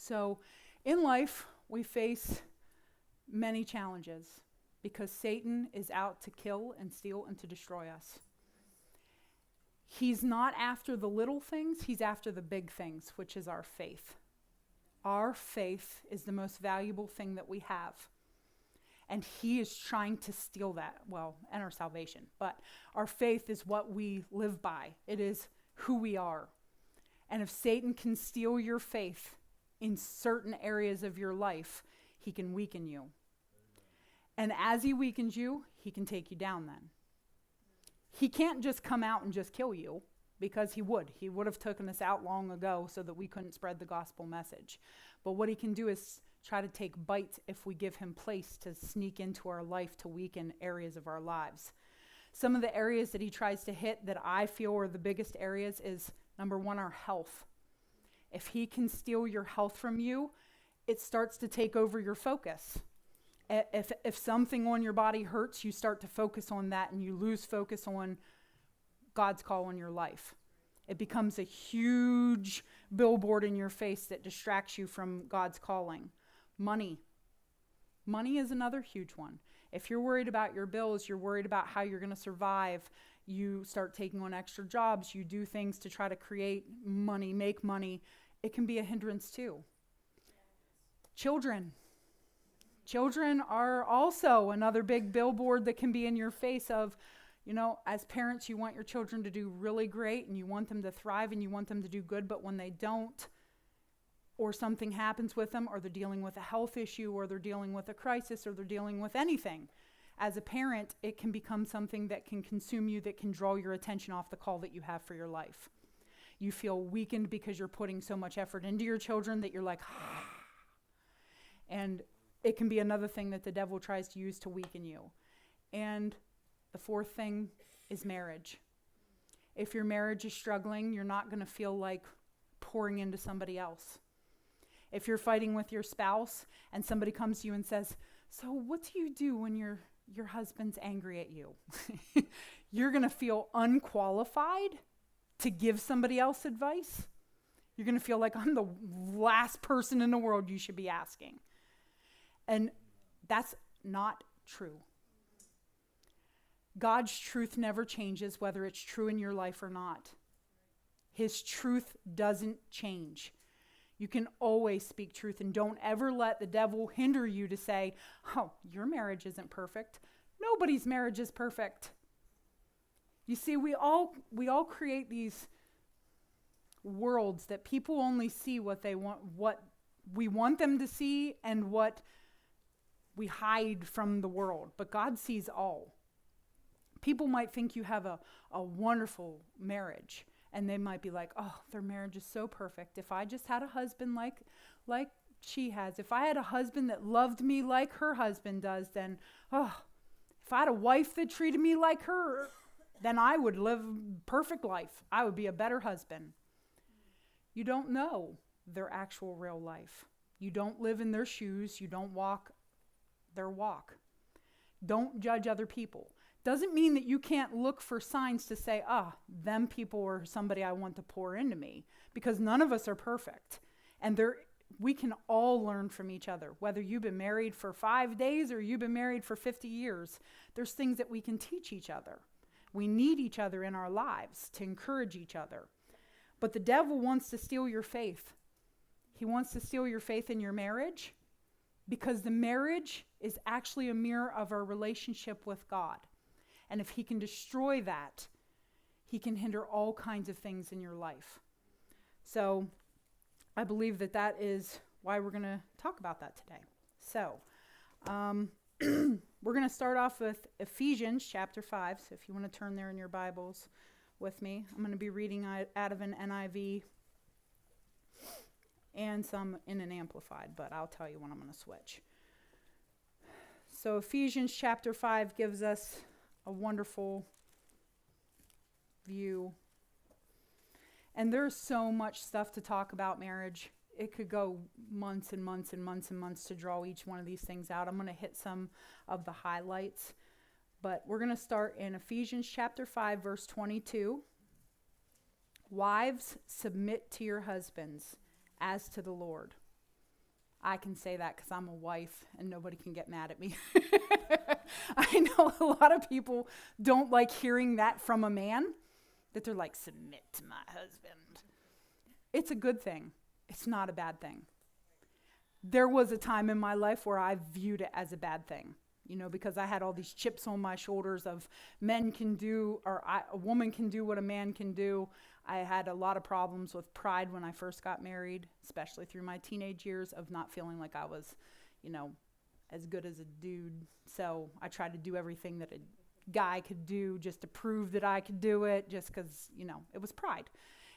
So in life, we face many challenges because Satan is out to kill and steal and to destroy us. He's not after the little things, he's after the big things, which is our faith. Our faith is the most valuable thing that we have. And he is trying to steal that, and our salvation. But our faith is what we live by. It is who we are. And if Satan can steal your faith in certain areas of your life, he can weaken you. And as he weakens you, he can take you down then. He can't just come out and just kill you, because he would. He would have taken us out long ago so that we couldn't spread the gospel message. But what he can do is try to take bites if we give him place to sneak into our life to weaken areas of our lives. Some of the areas that he tries to hit that I feel are the biggest areas is, number one, our health. If he can steal your health from you, it starts to take over your focus. If something on your body hurts, you start to focus on that and you lose focus on God's call on your life. It becomes a huge billboard in your face that distracts you from God's calling. Money. Money is another huge one. If you're worried about your bills, you're worried about how you're going to survive, you start taking on extra jobs, you do things to try to create money, make money, it can be a hindrance too. Children. Children are also another big billboard that can be in your face of, as parents, you want your children to do really great and you want them to thrive and you want them to do good, but when they don't, or something happens with them, or they're dealing with a health issue, or they're dealing with a crisis, or they're dealing with anything, as a parent, it can become something that can consume you, that can draw your attention off the call that you have for your life. You feel weakened because you're putting so much effort into your children that you're like, and it can be another thing that the devil tries to use to weaken you. And the fourth thing is marriage. If your marriage is struggling, you're not going to feel like pouring into somebody else. If you're fighting with your spouse and somebody comes to you and says, so what do you do when your husband's angry at you? You're going to feel unqualified to give somebody else advice. You're going to feel like I'm the last person in the world you should be asking. And that's not true. God's truth never changes, whether it's true in your life or not. His truth doesn't change. You can always speak truth, and don't ever let the devil hinder you to say, oh, your marriage isn't perfect. Nobody's marriage is perfect. You see, we all create these worlds that people only see what they want, what we want them to see, and what we hide from the world. But God sees all. People might think you have a wonderful marriage, and they might be like, oh, their marriage is so perfect. If I just had a husband like she has, if I had a husband that loved me like her husband does, then, if I had a wife that treated me like her, then I would live a perfect life. I would be a better husband. You don't know their actual real life. You don't live in their shoes. You don't walk their walk. Don't judge other people. Doesn't mean that you can't look for signs to say, them people are somebody I want to pour into me, because none of us are perfect. And we can all learn from each other. Whether you've been married for 5 days or you've been married for 50 years, there's things that we can teach each other. We need each other in our lives to encourage each other. But the devil wants to steal your faith. He wants to steal your faith in your marriage, because the marriage is actually a mirror of our relationship with God. And if he can destroy that, he can hinder all kinds of things in your life. So I believe that is why we're going to talk about that today. So we're going to start off with Ephesians chapter 5. So if you want to turn there in your Bibles with me, I'm going to be reading out of an NIV and some in an Amplified, but I'll tell you when I'm going to switch. So Ephesians chapter 5 gives us a wonderful view. And there's so much stuff to talk about marriage. It could go months and months and months and months to draw each one of these things out. I'm going to hit some of the highlights. But we're going to start in Ephesians chapter 5, verse 22. Wives, submit to your husbands as to the Lord. I can say that because I'm a wife and nobody can get mad at me. I know a lot of people don't like hearing that from a man, that they're like, submit to my husband. It's a good thing. It's not a bad thing. There was a time in my life where I viewed it as a bad thing, because I had all these chips on my shoulders of men can do, or a woman can do what a man can do. I had a lot of problems with pride when I first got married, especially through my teenage years of not feeling like I was, as good as a dude. So I tried to do everything that a guy could do just to prove that I could do it, just because, it was pride.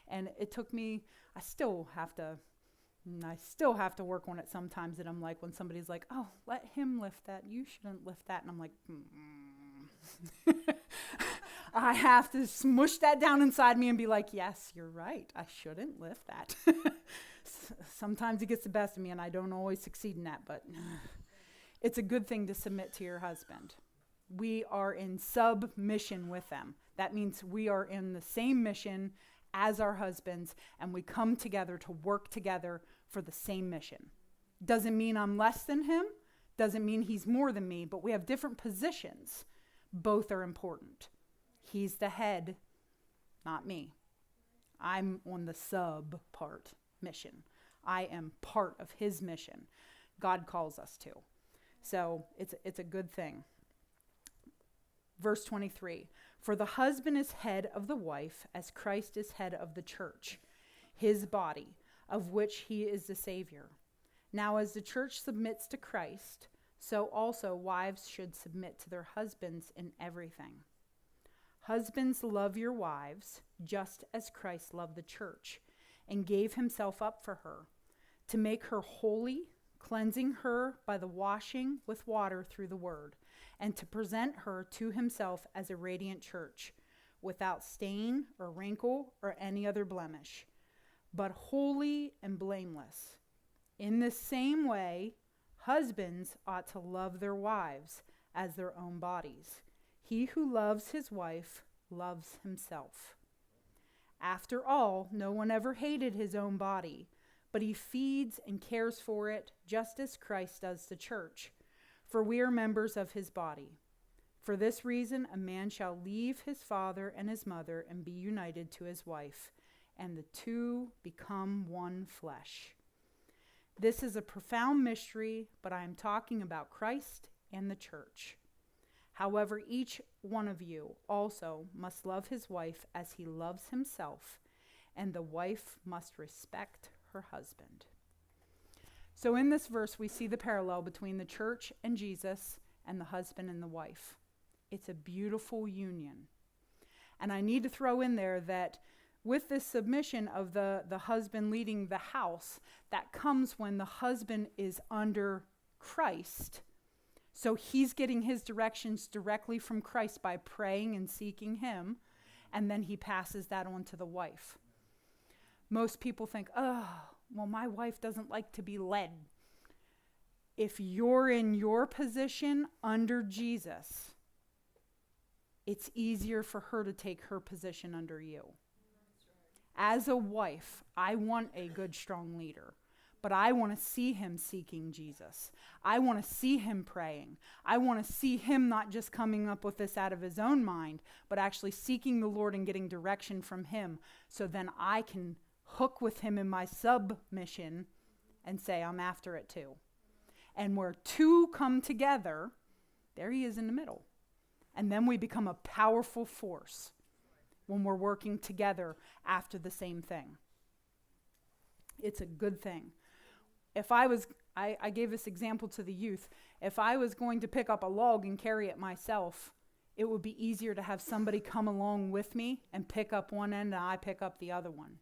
And it took me, I still have to work on it sometimes, that I'm like, when somebody's like, oh, let him lift that, you shouldn't lift that. And I'm like, I have to smush that down inside me and be like, yes, you're right. I shouldn't lift that. Sometimes it gets the best of me and I don't always succeed in that, but it's a good thing to submit to your husband. We are in submission with them. That means we are in the same mission as our husbands, and we come together to work together for the same mission. Doesn't mean I'm less than him, doesn't mean he's more than me, but we have different positions. Both are important. He's the head, not me. I'm on the sub part mission. I am part of his mission. God calls us to. So it's a good thing. Verse 23, for the husband is head of the wife, as Christ is head of the church, his body, of which he is the Savior. Now as the church submits to Christ, so also wives should submit to their husbands in everything. Husbands, love your wives, just as Christ loved the church, and gave himself up for her, to make her holy, cleansing her by the washing with water through the word, and to present her to himself as a radiant church, without stain or wrinkle or any other blemish, but holy and blameless. In the same way, husbands ought to love their wives as their own bodies. He who loves his wife loves himself. After all, no one ever hated his own body, but he feeds and cares for it, just as Christ does the church. For we are members of his body. For this reason, a man shall leave his father and his mother and be united to his wife, and the two become one flesh. This is a profound mystery, but I am talking about Christ and the church. However, each one of you also must love his wife as he loves himself, and the wife must respect her husband. So in this verse, we see the parallel between the church and Jesus and the husband and the wife. It's a beautiful union. And I need to throw in there that with this submission of the husband leading the house, that comes when the husband is under Christ. So he's getting his directions directly from Christ by praying and seeking him, and then he passes that on to the wife. Most people think, oh, well, my wife doesn't like to be led. If you're in your position under Jesus, it's easier for her to take her position under you. As a wife, I want a good, strong leader, but I want to see him seeking Jesus. I want to see him praying. I want to see him not just coming up with this out of his own mind, but actually seeking the Lord and getting direction from him, so then I can hook with him in my submission and say, I'm after it too. And where two come together, there he is in the middle. And then we become a powerful force when we're working together after the same thing. It's a good thing. If I gave this example to the youth, if I was going to pick up a log and carry it myself, it would be easier to have somebody come along with me and pick up one end and I pick up the other one.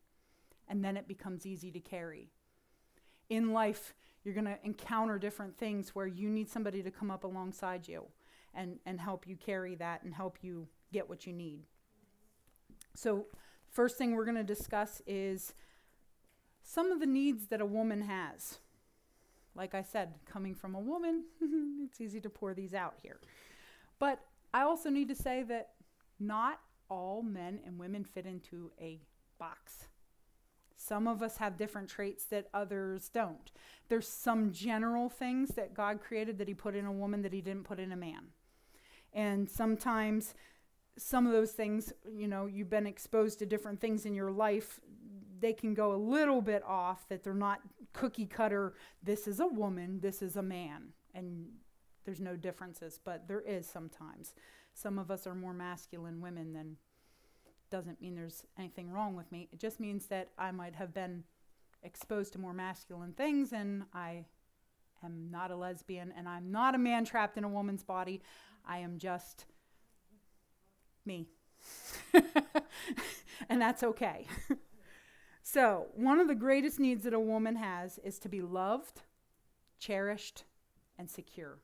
And then it becomes easy to carry. In life, you're going to encounter different things where you need somebody to come up alongside you and help you carry that and help you get what you need. So first thing we're going to discuss is some of the needs that a woman has. Like I said, coming from a woman, it's easy to pour these out here. But I also need to say that not all men and women fit into a box. Some of us have different traits that others don't. There's some general things that God created that he put in a woman that he didn't put in a man. And sometimes some of those things, you've been exposed to different things in your life. They can go a little bit off, that they're not cookie cutter. This is a woman, this is a man. And there's no differences, but there is sometimes. Some of us are more masculine women than, doesn't mean there's anything wrong with me. It just means that I might have been exposed to more masculine things, and I am not a lesbian, and I'm not a man trapped in a woman's body. I am just me. And that's okay. So, one of the greatest needs that a woman has is to be loved, cherished, and secure.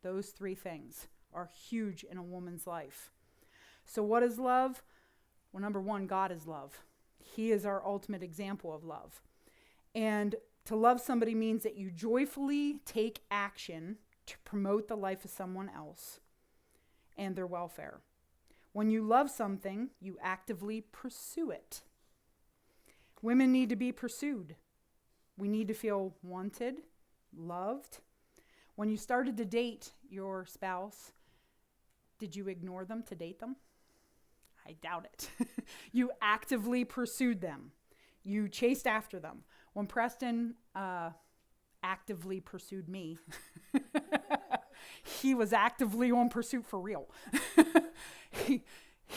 Those three things are huge in a woman's life. So what is love? Well, number one, God is love. He is our ultimate example of love. And to love somebody means that you joyfully take action to promote the life of someone else and their welfare. When you love something, you actively pursue it. Women need to be pursued. We need to feel wanted, loved. When you started to date your spouse, did you ignore them to date them? I doubt it. You actively pursued them. You chased after them. When Preston actively pursued me, he was actively on pursuit for real.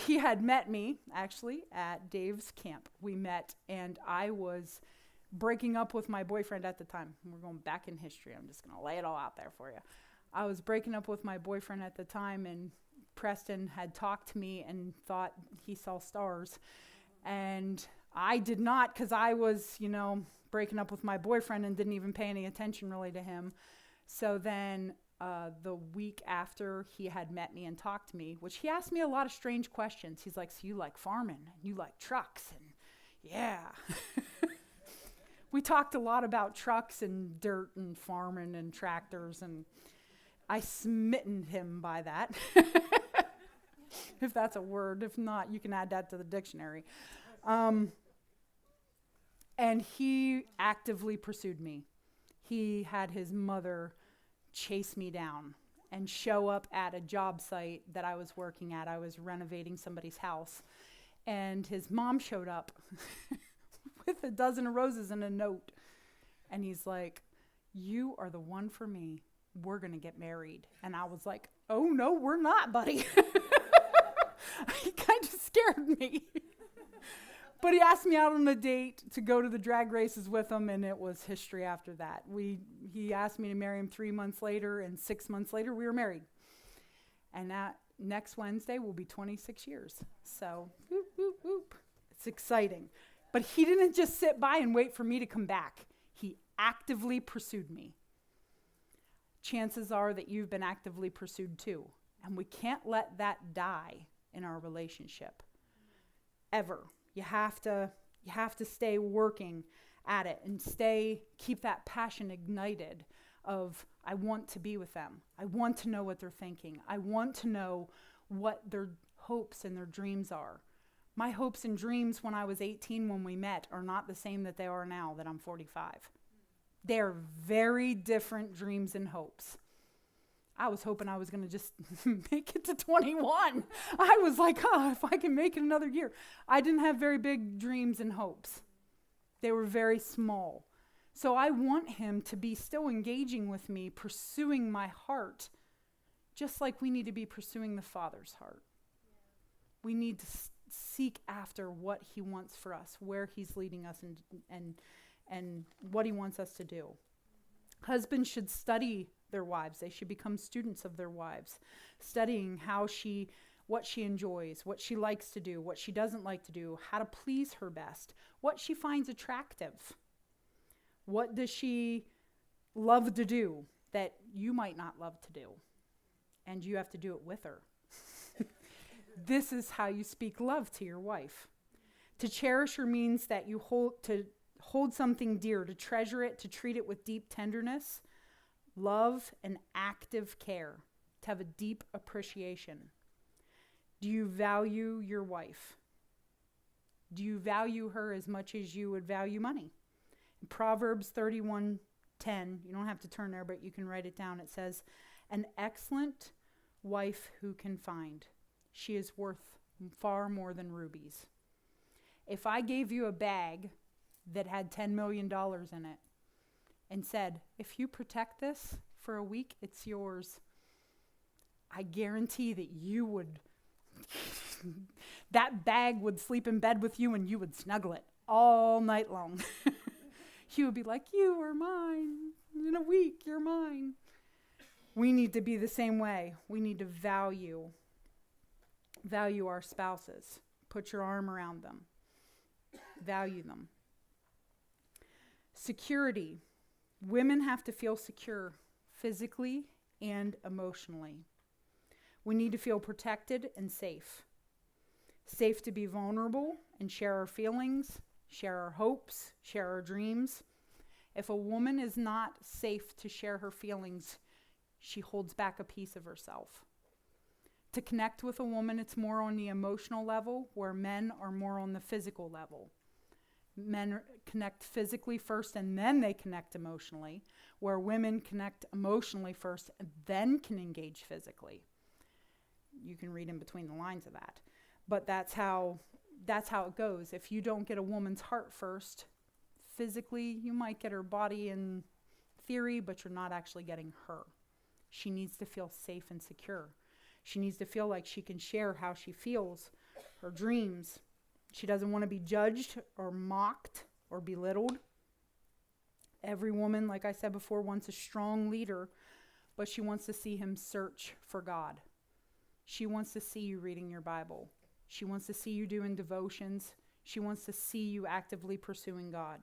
He had met me, actually, at Dave's camp. We met, and I was breaking up with my boyfriend at the time. We're going back in history. I'm just going to lay it all out there for you. I was breaking up with my boyfriend at the time, and Preston had talked to me and thought he saw stars. And I did not, because I was, breaking up with my boyfriend and didn't even pay any attention really to him. So then the week after he had met me and talked to me, which he asked me a lot of strange questions. He's like, so you like farming and you like trucks? And yeah. We talked a lot about trucks and dirt and farming and tractors, and I smitten him by that. If that's a word. If not, you can add that to the dictionary. And he actively pursued me. He had his mother chase me down and show up at a job site that I was working at. I was renovating somebody's house, and his mom showed up with a dozen of roses and a note. And he's like, you are the one for me. We're going to get married. And I was like, oh, no, we're not, buddy. He kind of scared me. But he asked me out on a date to go to the drag races with him, and it was history after that. He asked me to marry him 3 months later, and 6 months later, we were married. And that next Wednesday will be 26 years. So, whoop, whoop, whoop. It's exciting. But he didn't just sit by and wait for me to come back. He actively pursued me. Chances are that you've been actively pursued too. And we can't let that die in our relationship. Ever. You have to stay working at it and keep that passion ignited of, I want to be with them. I want to know what they're thinking. I want to know what their hopes and their dreams are. My hopes and dreams when I was 18 when we met are not the same that they are now that I'm 45. They're very different dreams and hopes. I was hoping I was going to just make it to 21. I was like, if I can make it another year. I didn't have very big dreams and hopes. They were very small. So I want him to be still engaging with me, pursuing my heart, just like we need to be pursuing the Father's heart. We need to seek after what he wants for us, where he's leading us, and what he wants us to do. Husbands should study their wives. They should become students of their wives, studying what she enjoys, what she likes to do, what she doesn't like to do, how to please her best, what she finds attractive. What does she love to do that you might not love to do? And you have to do it with her. This is how you speak love to your wife. To cherish her means that you hold something dear, to treasure it, to treat it with deep tenderness, love, and active care, to have a deep appreciation. Do you value your wife? Do you value her as much as you would value money? In Proverbs 31:10, you don't have to turn there, but you can write it down. It says, an excellent wife who can find. She is worth far more than rubies. If I gave you a bag that had $10 million in it and said, if you protect this for a week, it's yours, I guarantee that you would, that bag would sleep in bed with you and you would snuggle it all night long. You would be like, you are mine. In a week, you're mine. We need to be the same way. We need to value our spouses. Put your arm around them. Value them. Security. Women have to feel secure physically and emotionally. We need to feel protected and safe. Safe to be vulnerable and share our feelings, share our hopes, share our dreams. If a woman is not safe to share her feelings, she holds back a piece of herself. To connect with a woman, it's more on the emotional level, where men are more on the physical level. Men connect physically first and then they connect emotionally, where women connect emotionally first and then can engage physically. You can read in between the lines of that. But that's how it goes. If you don't get a woman's heart first, physically, you might get her body in theory, but you're not actually getting her. She needs to feel safe and secure. She needs to feel like she can share how she feels, her dreams. She doesn't want to be judged or mocked or belittled. Every woman, like I said before, wants a strong leader, but she wants to see him search for God. She wants to see you reading your Bible. She wants to see you doing devotions. She wants to see you actively pursuing God.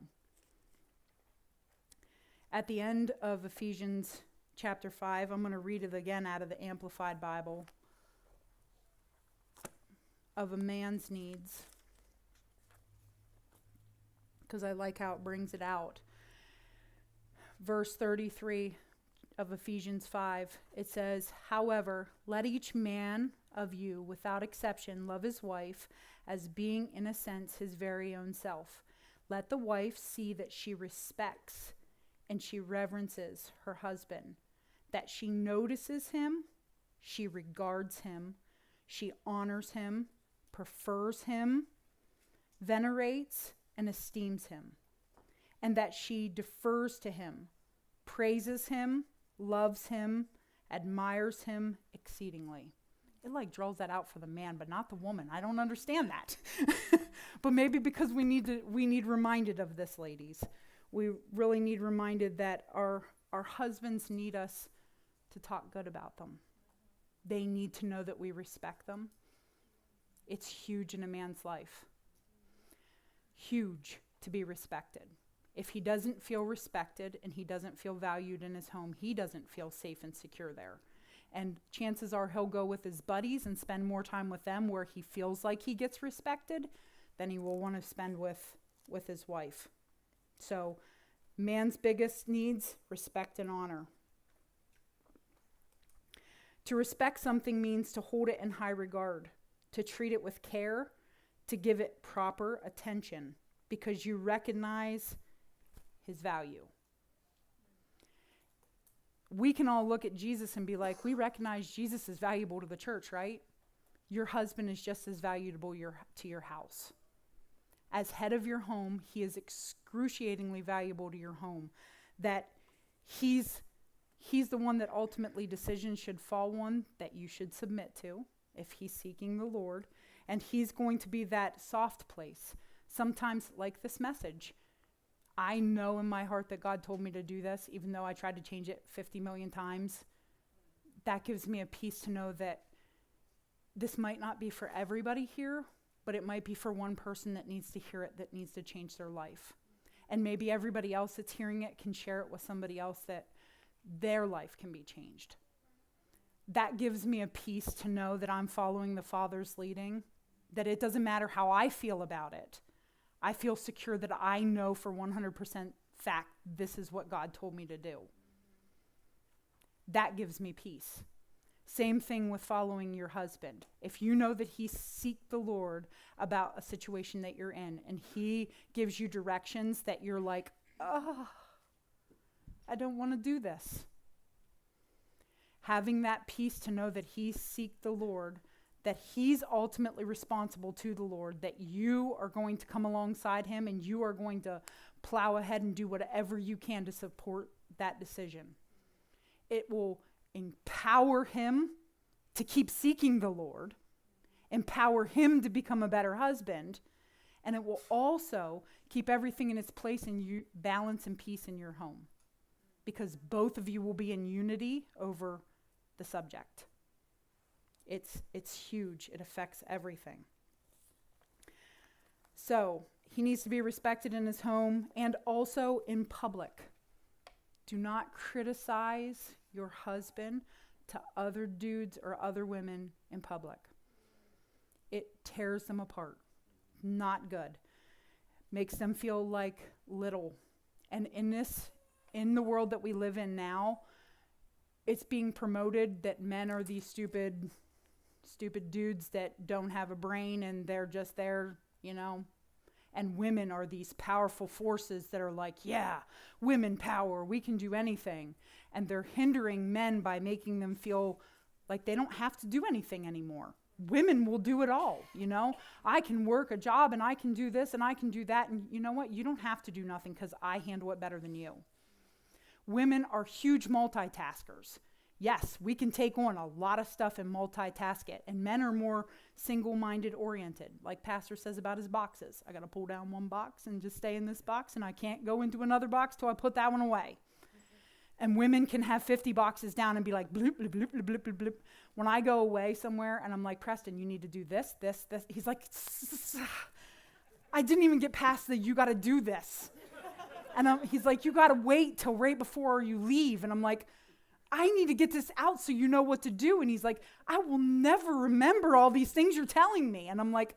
At the end of Ephesians chapter 5, I'm going to read it again out of the Amplified Bible, of a man's needs, because I like how it brings it out. Verse 33 of Ephesians 5, it says, however, let each man of you, without exception, love his wife as being, in a sense, his very own self. Let the wife see that she respects and she reverences her husband, that she notices him, she regards him, she honors him, prefers him, venerates and esteems him, and that she defers to him, praises him, loves him, admires him exceedingly. It like draws that out for the man, but not the woman. I don't understand that. But maybe because we need reminded of this, ladies. We really need reminded that our husbands need us to talk good about them. They need to know that we respect them. It's huge in a man's life. Huge to be respected. If he doesn't feel respected and he doesn't feel valued in his home, he doesn't feel safe and secure there. And chances are he'll go with his buddies and spend more time with them where he feels like he gets respected than he will want to spend with his wife. So man's biggest needs, respect and honor. To respect something means to hold it in high regard, to treat it with care, to give it proper attention because you recognize his value. We can all look at Jesus and be like, we recognize Jesus is valuable to the church, right? Your husband is just as valuable to your house. As head of your home, he is excruciatingly valuable to your home. That he's the one that ultimately decisions should fall on, that you should submit to if he's seeking the Lord. And he's going to be that soft place. Sometimes, like this message, I know in my heart that God told me to do this, even though I tried to change it 50 million times. That gives me a peace to know that this might not be for everybody here, but it might be for one person that needs to hear it, that needs to change their life. And maybe everybody else that's hearing it can share it with somebody else that their life can be changed. That gives me a peace to know that I'm following the Father's leading, that it doesn't matter how I feel about it. I feel secure that I know for 100% fact this is what God told me to do. That gives me peace. Same thing with following your husband. If you know that he seek the Lord about a situation that you're in, and he gives you directions that you're like, oh, I don't want to do this. Having that peace to know that he seek the Lord, that he's ultimately responsible to the Lord, that you are going to come alongside him and you are going to plow ahead and do whatever you can to support that decision. It will empower him to keep seeking the Lord, empower him to become a better husband, and it will also keep everything in its place and you balance and peace in your home, because both of you will be in unity over the subject. It's huge. It affects everything. So he needs to be respected in his home and also in public. Do not criticize your husband to other dudes or other women in public. It tears them apart. Not good. Makes them feel like little. And in the world that we live in now, it's being promoted that men are these stupid dudes that don't have a brain and they're just there, and women are these powerful forces that are like, yeah, women power, we can do anything. And they're hindering men by making them feel like they don't have to do anything anymore. Women will do it all, I can work a job and I can do this and I can do that. And you know what? You don't have to do nothing because I handle it better than you. Women are huge multitaskers. Yes, we can take on a lot of stuff and multitask it. And men are more single-minded oriented, like Pastor says about his boxes. I got to pull down one box and just stay in this box, and I can't go into another box till I put that one away. And women can have 50 boxes down and be like, bloop, bloop, bloop, bloop, bloop, bloop, bloop. When I go away somewhere and I'm like, Preston, you need to do this, this, this. He's like, I didn't even get past the you got to do this. And he's like, you got to wait till right before you leave. And I'm like, I need to get this out so you know what to do. And he's like, I will never remember all these things you're telling me. And I'm like,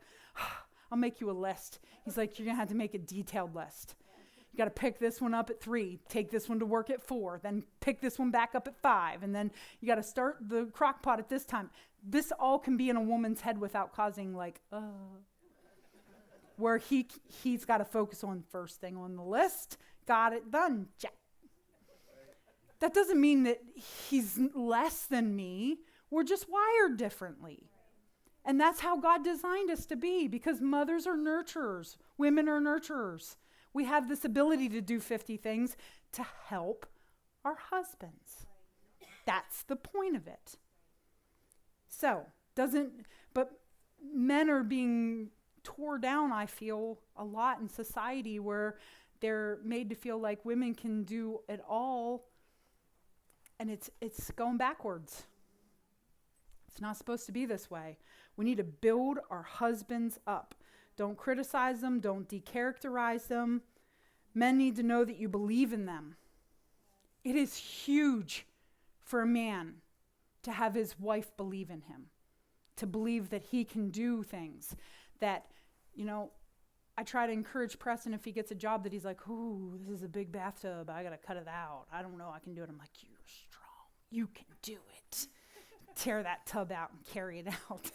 I'll make you a list. He's like, you're going to have to make a detailed list. You got to pick this one up at 3, take this one to work at 4, then pick this one back up at 5. And then you got to start the crock pot at this time. This all can be in a woman's head without causing where he's got to focus on first thing on the list. Got it done. Check. That doesn't mean that he's less than me. We're just wired differently. And that's how God designed us to be, because mothers are nurturers. Women are nurturers. We have this ability to do 50 things to help our husbands. That's the point of it. But men are being tore down, I feel, a lot in society where they're made to feel like women can do it all. And it's going backwards. It's not supposed to be this way. We need to build our husbands up. Don't criticize them. Don't decharacterize them. Men need to know that you believe in them. It is huge for a man to have his wife believe in him, to believe that he can do things. That, I try to encourage Preston if he gets a job that he's like, ooh, this is a big bathtub. I got to cut it out. I don't know. I can do it. I'm like, you're strong. You can do it. Tear that tub out and carry it out.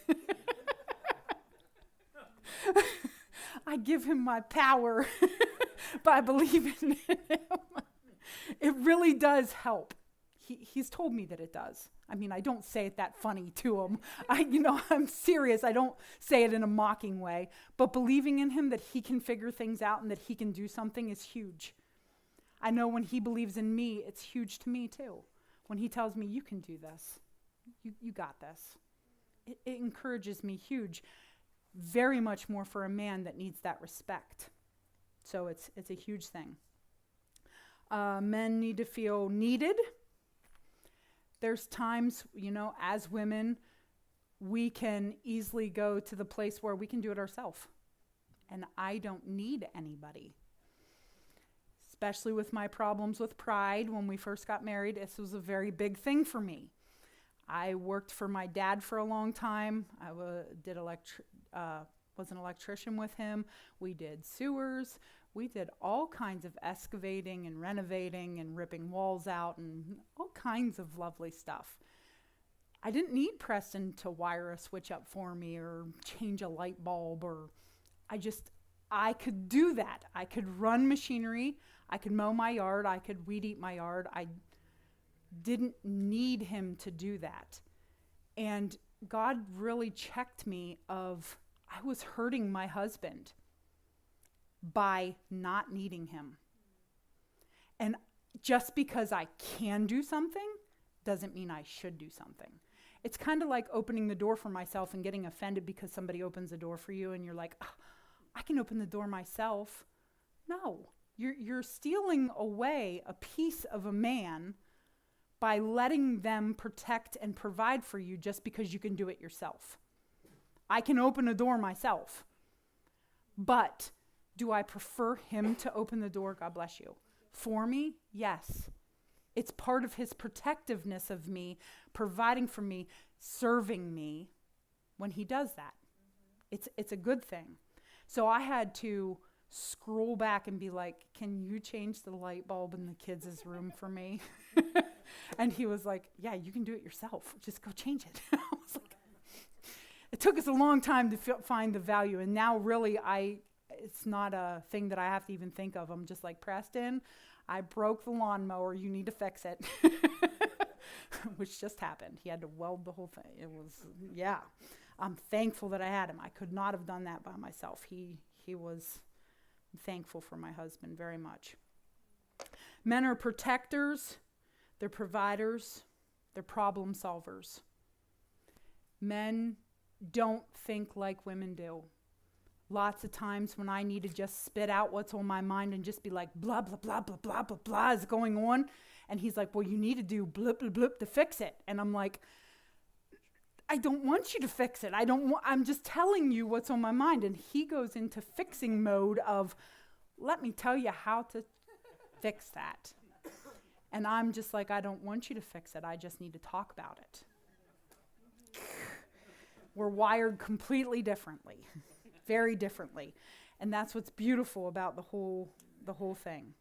I give him my power by believing in him. It really does help. He's told me that it does. I mean, I don't say it that funny to him. I'm serious. I don't say it in a mocking way. But believing in him that he can figure things out and that he can do something is huge. I know when he believes in me, it's huge to me too. When he tells me, you can do this. You got this. It encourages me huge. Very much more for a man that needs that respect. So it's a huge thing. Men need to feel needed. There's times, as women, we can easily go to the place where we can do it ourselves. And I don't need anybody. Especially with my problems with pride. When we first got married, this was a very big thing for me. I worked for my dad for a long time. I was an electrician with him. We did sewers. We did all kinds of excavating and renovating and ripping walls out and all kinds of lovely stuff. I didn't need Preston to wire a switch up for me or change a light bulb, or I could do that. I could run machinery. I could mow my yard. I could weed eat my yard. I didn't need him to do that. And God really checked me of, I was hurting my husband by not needing him. And just because I can do something doesn't mean I should do something. It's kind of like opening the door for myself and getting offended because somebody opens the door for you and you're like, oh, I can open the door myself. No, you're stealing away a piece of a man by letting them protect and provide for you just because you can do it yourself. I can open a door myself. But do I prefer him to open the door? God bless you. For me? Yes. It's part of his protectiveness of me, providing for me, serving me when he does that. It's a good thing. So I had to scroll back and be like, can you change the light bulb in the kids' room for me? And he was like, yeah, you can do it yourself. Just go change it. I was like, it took us a long time to find the value. And now really it's not a thing that I have to even think of. I'm just like, Preston, I broke the lawnmower. You need to fix it. Which just happened. He had to weld the whole thing. It was, yeah. I'm thankful that I had him. I could not have done that by myself. He was thankful for my husband very much. Men are protectors. They're providers. They're problem solvers. Men don't think like women do. Lots of times when I need to just spit out what's on my mind and just be like, blah, blah, blah, blah, blah, blah, blah is going on. And he's like, well, you need to do blip, blip, blip to fix it. And I'm like, I don't want you to fix it. I'm just telling you what's on my mind. And he goes into fixing mode of, let me tell you how to fix that. And I'm just like, I don't want you to fix it. I just need to talk about it. We're wired completely differently, very differently. And that's what's beautiful about the whole thing.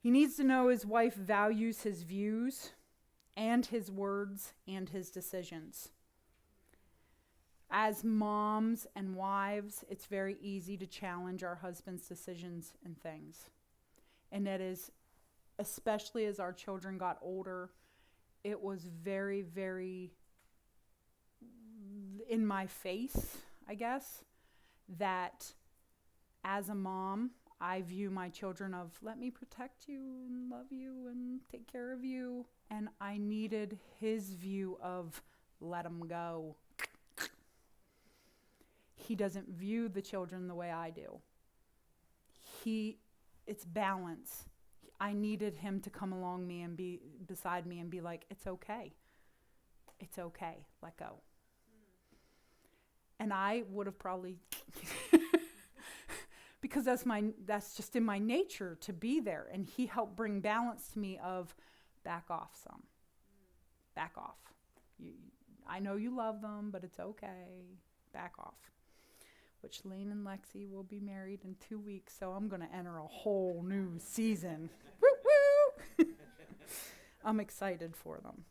He needs to know his wife values his views and his words and his decisions. As moms and wives, it's very easy to challenge our husband's decisions and things. And that is, especially as our children got older, it was very, very in my face, I guess, that as a mom, I view my children of, let me protect you and love you and take care of you. And I needed his view of, let them go. He doesn't view the children the way I do. It's balance. I needed him to come along me and be beside me and be like, it's okay. It's okay. Let go. And I would have probably, because that's just in my nature to be there. And he helped bring balance to me of, back off some. Back off. I know you love them, but it's okay. Back off. Which Lane and Lexi will be married in 2 weeks, so I'm going to enter a whole new season. Woo woo! I'm excited for them.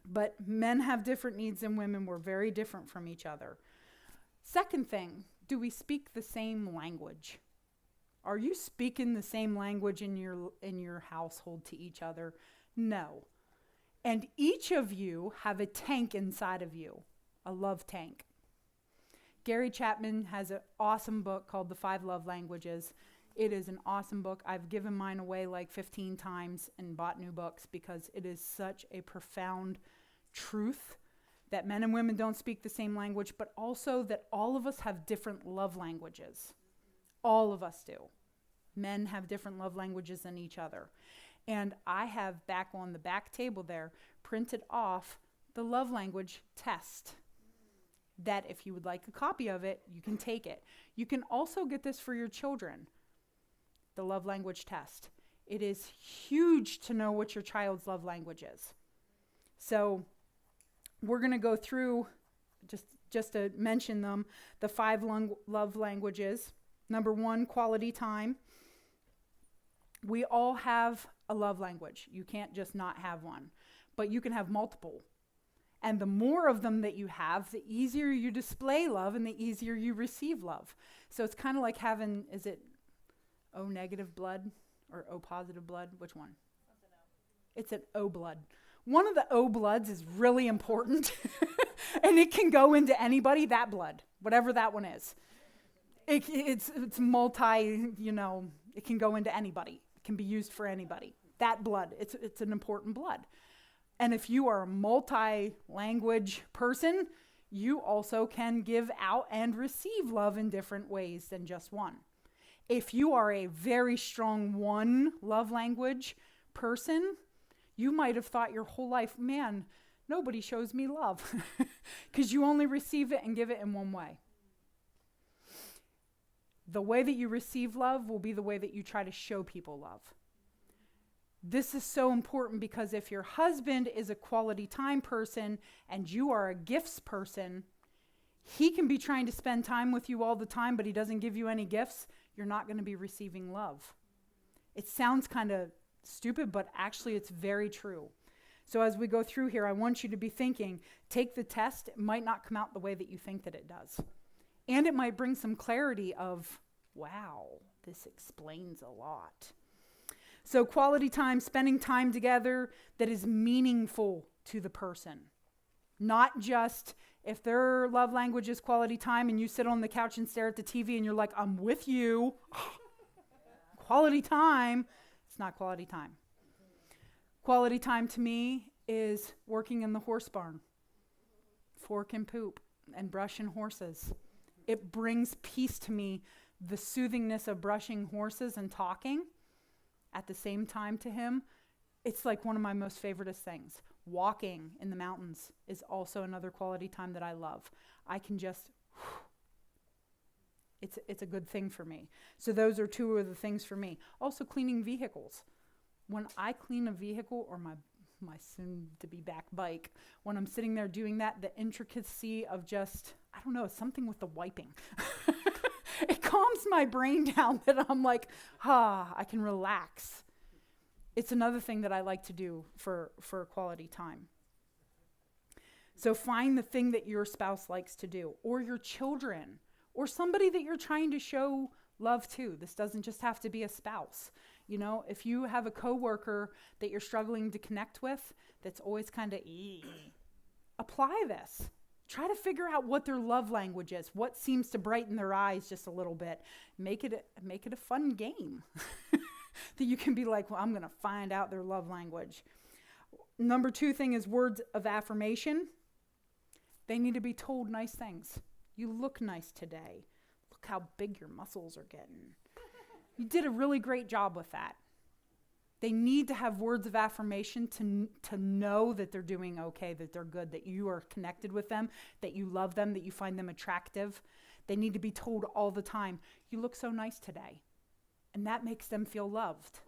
But men have different needs than women. We're very different from each other. Second thing, do we speak the same language? Are you speaking the same language in your household to each other? No. And each of you have a tank inside of you, a love tank. Gary Chapman has an awesome book called The 5 Love Languages. It is an awesome book. I've given mine away like 15 times and bought new books because it is such a profound truth that men and women don't speak the same language, but also that all of us have different love languages. All of us do. Men have different love languages than each other. And I have back on the back table there printed off the love language test, that if you would like a copy of it, you can take it. You can also get this for your children, the love language test. It is huge to know what your child's love language is. So we're going to go through, just to mention them, the 5 love languages. Number 1, quality time. We all have a love language. You can't just not have one. but you can have multiple. And the more of them that you have, the easier you display love and the easier you receive love. So it's kind of like having, is it O negative blood or O positive blood? Which one? It's an O blood. One of the O bloods is really important. And it can go into anybody, that blood, whatever that one is. It's multi, it can go into anybody. It can be used for anybody. That blood, it's an important blood. And if you are a multi-language person, you also can give out and receive love in different ways than just one. If you are a very strong one love language person, you might have thought your whole life, man, nobody shows me love, because you only receive it and give it in one way. The way that you receive love will be the way that you try to show people love. This is so important because if your husband is a quality time person and you are a gifts person, he can be trying to spend time with you all the time, but he doesn't give you any gifts. You're not going to be receiving love. It sounds kind of stupid, but actually it's very true. So as we go through here, I want you to be thinking, take the test. It might not come out the way that you think that it does. And it might bring some clarity of, wow, this explains a lot. So quality time, spending time together that is meaningful to the person. Not just if their love language is quality time and you sit on the couch and stare at the TV and you're like, I'm with you. Quality time. It's not quality time. Quality time to me is working in the horse barn. Fork and poop and brushing horses. It brings peace to me, the soothingness of brushing horses and talking at the same time to him. It's like one of my most favoriteest things. Walking in the mountains is also another quality time that I love. I can just, it's a good thing for me. So those are two of the things for me. Also cleaning vehicles. When I clean a vehicle or my soon-to-be back bike, when I'm sitting there doing that, the intricacy of just, I don't know, something with the wiping. It calms my brain down that I'm like, I can relax. It's another thing that I like to do for quality time. So find the thing that your spouse likes to do, or your children, or somebody that you're trying to show love to. This doesn't just have to be a spouse. If you have a coworker that you're struggling to connect with, that's always kind of, apply this. Try to figure out what their love language is, what seems to brighten their eyes just a little bit. Make it a fun game that you can be like, well, I'm going to find out their love language. Number 2 thing is words of affirmation. They need to be told nice things. You look nice today. Look how big your muscles are getting. You did a really great job with that. They need to have words of affirmation to know that they're doing okay, that they're good, that you are connected with them, that you love them, that you find them attractive. They need to be told all the time, you look so nice today. And that makes them feel loved.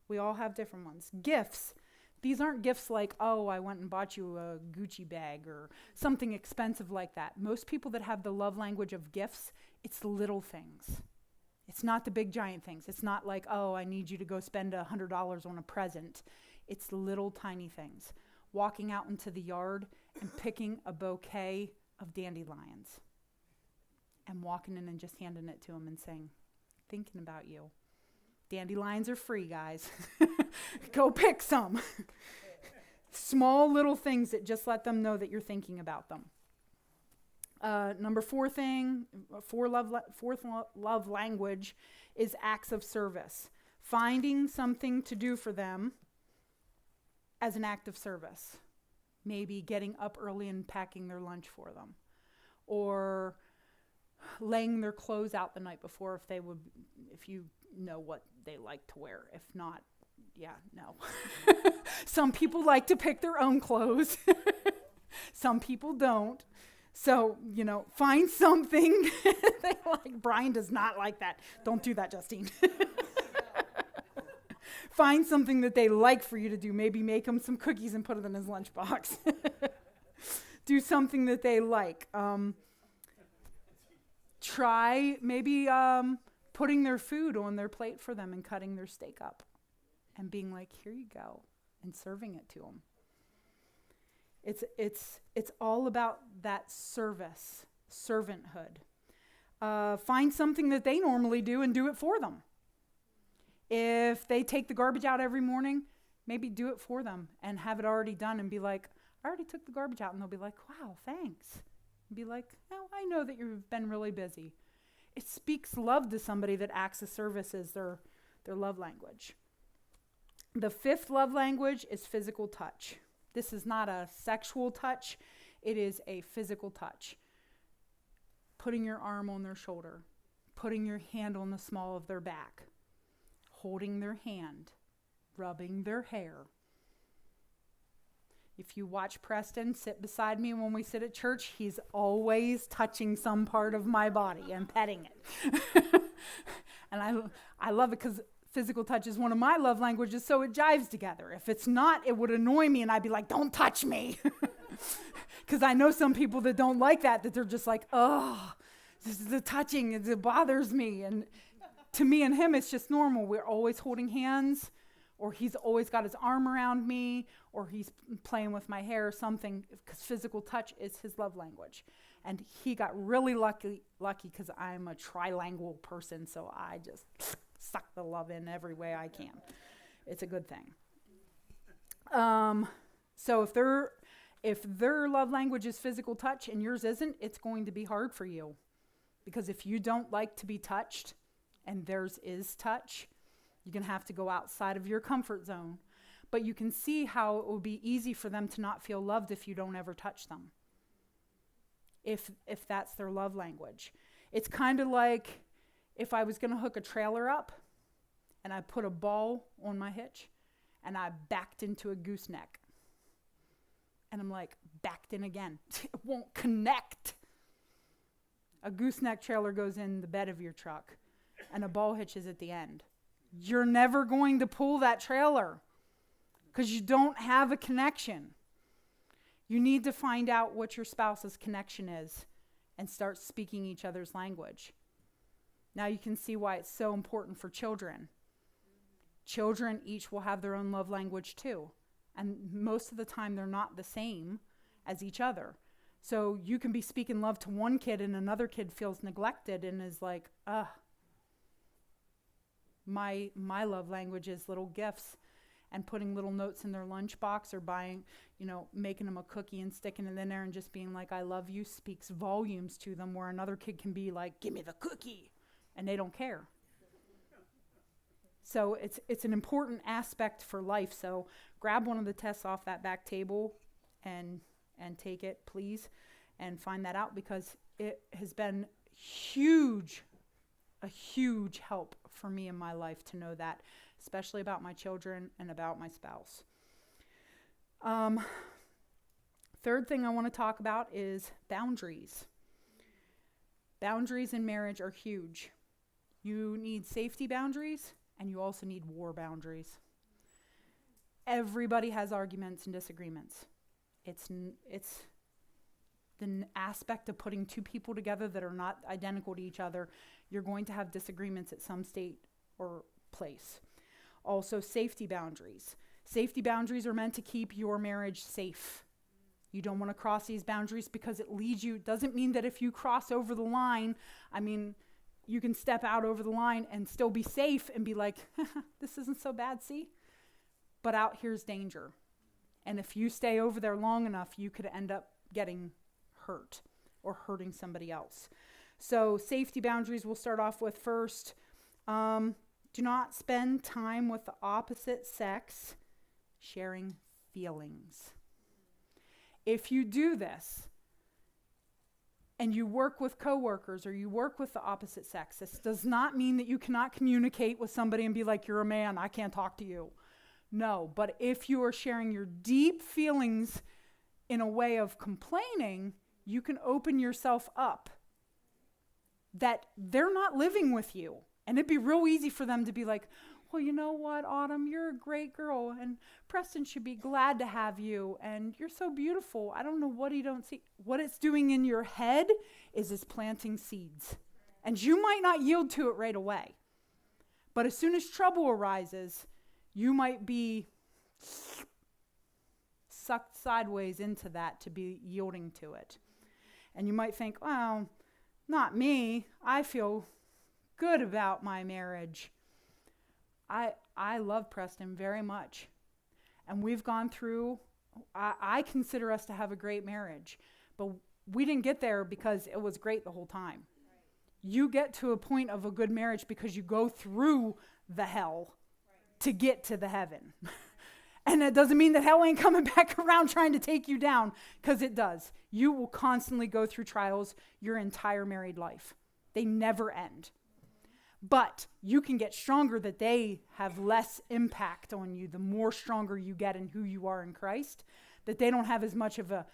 We all have different ones. Gifts. These aren't gifts like, oh, I went and bought you a Gucci bag or something expensive like that. Most people that have the love language of gifts, it's the little things. It's not the big giant things. It's not like, oh, I need you to go spend $100 on a present. It's little tiny things. Walking out into the yard and picking a bouquet of dandelions and walking in and just handing it to them and saying, thinking about you. Dandelions are free, guys. Go pick some. Small little things that just let them know that you're thinking about them. Number 4 thing, fourth love language is acts of service. Finding something to do for them as an act of service. Maybe getting up early and packing their lunch for them. Or laying their clothes out the night before if you know what they like to wear. If not, no. Some people like to pick their own clothes. Some people don't. So, find something they like. Brian does not like that. Don't do that, Justine. Find something that they like for you to do. Maybe make him some cookies and put it in his lunchbox. Do something that they like. Try maybe putting their food on their plate for them and cutting their steak up and being like, here you go. and serving it to them. It's all about that service, servanthood. Find something that they normally do and do it for them. If they take the garbage out every morning, maybe do it for them and have it already done and be like, I already took the garbage out. And they'll be like, wow, thanks. And be like, oh, I know that you've been really busy. It speaks love to somebody that acts of service as their love language. The fifth love language is physical touch. This is not a sexual touch. It is a physical touch. Putting your arm on their shoulder, putting your hand on the small of their back, holding their hand, rubbing their hair. If you watch Preston sit beside me when we sit at church, he's always touching some part of my body and petting it. And I love it because physical touch is one of my love languages, so it jives together. If it's not, it would annoy me and I'd be like, don't touch me. Because I know some people that don't like that they're just like, oh, this is the touching, it bothers me. And to me and him, it's just normal. We're always holding hands, or he's always got his arm around me, or he's playing with my hair or something, because physical touch is his love language. And he got really lucky because I'm a trilingual person, so I just suck the love in every way I can. It's a good thing. So if their love language is physical touch and yours isn't, it's going to be hard for you. Because if you don't like to be touched and theirs is touch, you're going to have to go outside of your comfort zone. But you can see how it will be easy for them to not feel loved if you don't ever touch them. If that's their love language. It's kind of like if I was going to hook a trailer up and I put a ball on my hitch and I backed into a gooseneck. And I'm like, backed in again. It won't connect. A gooseneck trailer goes in the bed of your truck and a ball hitch is at the end. You're never going to pull that trailer because you don't have a connection. You need to find out what your spouse's connection is and start speaking each other's language. Now you can see why it's so important for children. Children each will have their own love language too. And most of the time they're not the same as each other. So you can be speaking love to one kid and another kid feels neglected and is like, my love language is little gifts and putting little notes in their lunchbox or buying, making them a cookie and sticking it in there and just being like, I love you, speaks volumes to them, where another kid can be like, give me the cookie, and they don't care. So it's an important aspect for life. So grab one of the tests off that back table and take it, please, and find that out, because it has been a huge help for me in my life to know that, especially about my children and about my spouse. Third thing I want to talk about is boundaries. Boundaries in marriage are huge. You need safety boundaries, and you also need war boundaries. Everybody has arguments and disagreements. It's the aspect of putting two people together that are not identical to each other. You're going to have disagreements at some state or place. Also, safety boundaries. Safety boundaries are meant to keep your marriage safe. You don't want to cross these boundaries because it leads you. It doesn't mean that if you cross over the line, you can step out over the line and still be safe and be like, this isn't so bad, see? But out here's danger. And if you stay over there long enough, you could end up getting hurt or hurting somebody else. So safety boundaries we'll start off with first. Do not spend time with the opposite sex sharing feelings. If you do this, and you work with coworkers or you work with the opposite sex, this does not mean that you cannot communicate with somebody and be like, you're a man, I can't talk to you. No, but if you are sharing your deep feelings in a way of complaining, you can open yourself up that they're not living with you. And it'd be real easy for them to be like, well, you know what, Autumn, you're a great girl, and Preston should be glad to have you, and you're so beautiful. I don't know what you don't see. What it's doing in your head is it's planting seeds. And you might not yield to it right away. But as soon as trouble arises, you might be sucked sideways into that to be yielding to it. And you might think, well, not me. I feel good about my marriage. I love Preston very much. And we've gone through, I consider us to have a great marriage. But we didn't get there because it was great the whole time. You get to a point of a good marriage because you go through the hell to get to the heaven. And that doesn't mean that hell ain't coming back around trying to take you down, because it does. You will constantly go through trials your entire married life. They never end. But you can get stronger that they have less impact on you the more stronger you get in who you are in Christ, that they don't have as much of a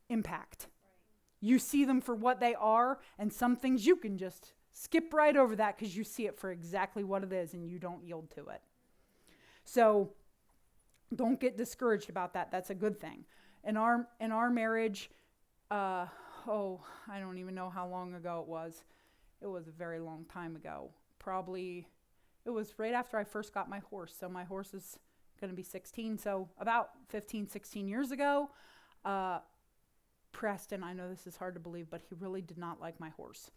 impact. You see them for what they are, and some things you can just skip right over that because you see it for exactly what it is and you don't yield to it. So don't get discouraged about that. That's a good thing. In our marriage, I don't even know how long ago it was. It was a very long time ago. Probably, it was right after I first got my horse. So my horse is going to be 16. So about 15, 16 years ago, Preston, I know this is hard to believe, but he really did not like my horse.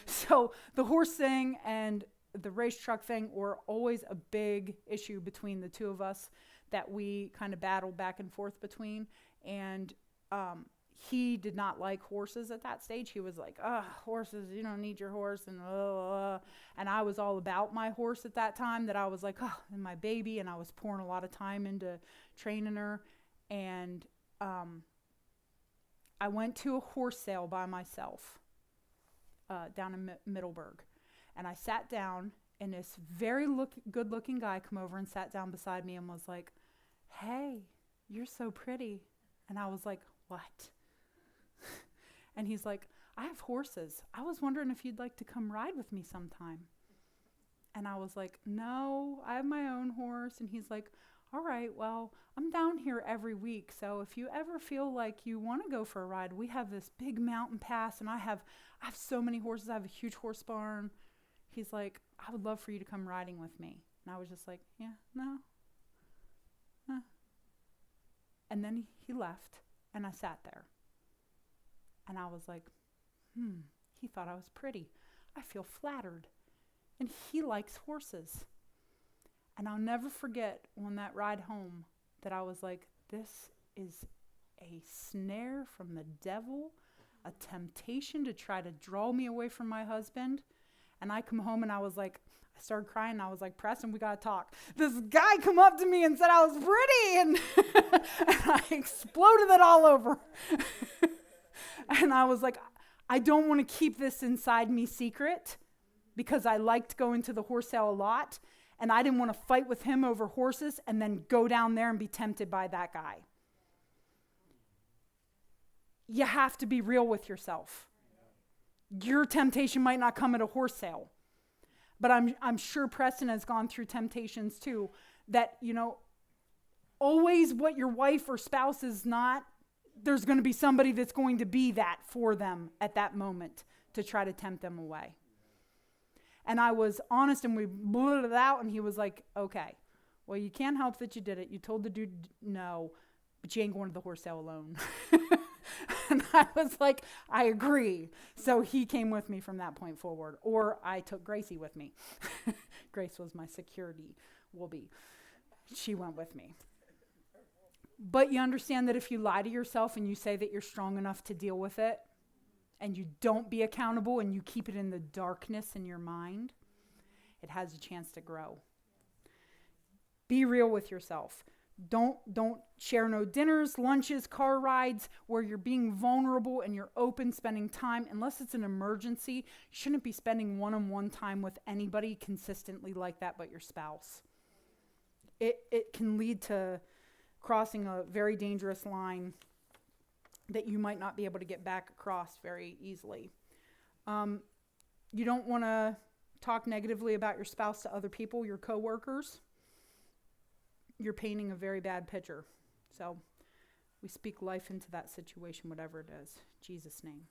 So the horse thing and the race truck thing were always a big issue between the two of us that we kind of battled back and forth between. And he did not like horses at that stage. He was like, horses, you don't need your horse. And I was all about my horse at that time, that I was like, and my baby. And I was pouring a lot of time into training her. And I went to a horse sale by myself down in Middleburg. And I sat down, and this very good-looking guy come over and sat down beside me and was like, "Hey, you're so pretty." And I was like, "What?" And he's like, "I have horses. I was wondering if you'd like to come ride with me sometime." And I was like, "No, I have my own horse." And he's like, "All right, well, I'm down here every week, so if you ever feel like you want to go for a ride, we have this big mountain pass, and I have so many horses. I have a huge horse barn." He's like, "I would love for you to come riding with me." And I was just like, "Yeah, no. And then he left, and I sat there. And I was like, he thought I was pretty. I feel flattered. And he likes horses. And I'll never forget on that ride home that I was like, this is a snare from the devil, a temptation to try to draw me away from my husband. And I come home and I was like, I started crying, and I was like, "Preston, we got to talk." This guy come up to me and said I was pretty, and, and I exploded it all over. And I was like, I don't want to keep this inside me secret, because I liked going to the horse sale a lot, and I didn't want to fight with him over horses and then go down there and be tempted by that guy. You have to be real with yourself. Your temptation might not come at a horse sale. But I'm sure Preston has gone through temptations too, that, always what your wife or spouse is not, there's going to be somebody that's going to be that for them at that moment to try to tempt them away. And I was honest, and we blew it out, and he was like, "Okay, well, you can't help that you did it. You told the dude no, but you ain't going to the horse sale alone." And I was like, "I agree." So he came with me from that point forward. Or I took Gracie with me. Grace was my security woobie. She went with me. But you understand that if you lie to yourself and you say that you're strong enough to deal with it, and you don't be accountable and you keep it in the darkness in your mind, it has a chance to grow. Be real with yourself. Don't share no dinners, lunches, car rides where you're being vulnerable and you're open, spending time. Unless it's an emergency, you shouldn't be spending one-on-one time with anybody consistently like that but your spouse. It can lead to crossing a very dangerous line that you might not be able to get back across very easily. You don't want to talk negatively about your spouse to other people, your coworkers. You're painting a very bad picture. So we speak life into that situation, whatever it is. In Jesus' name.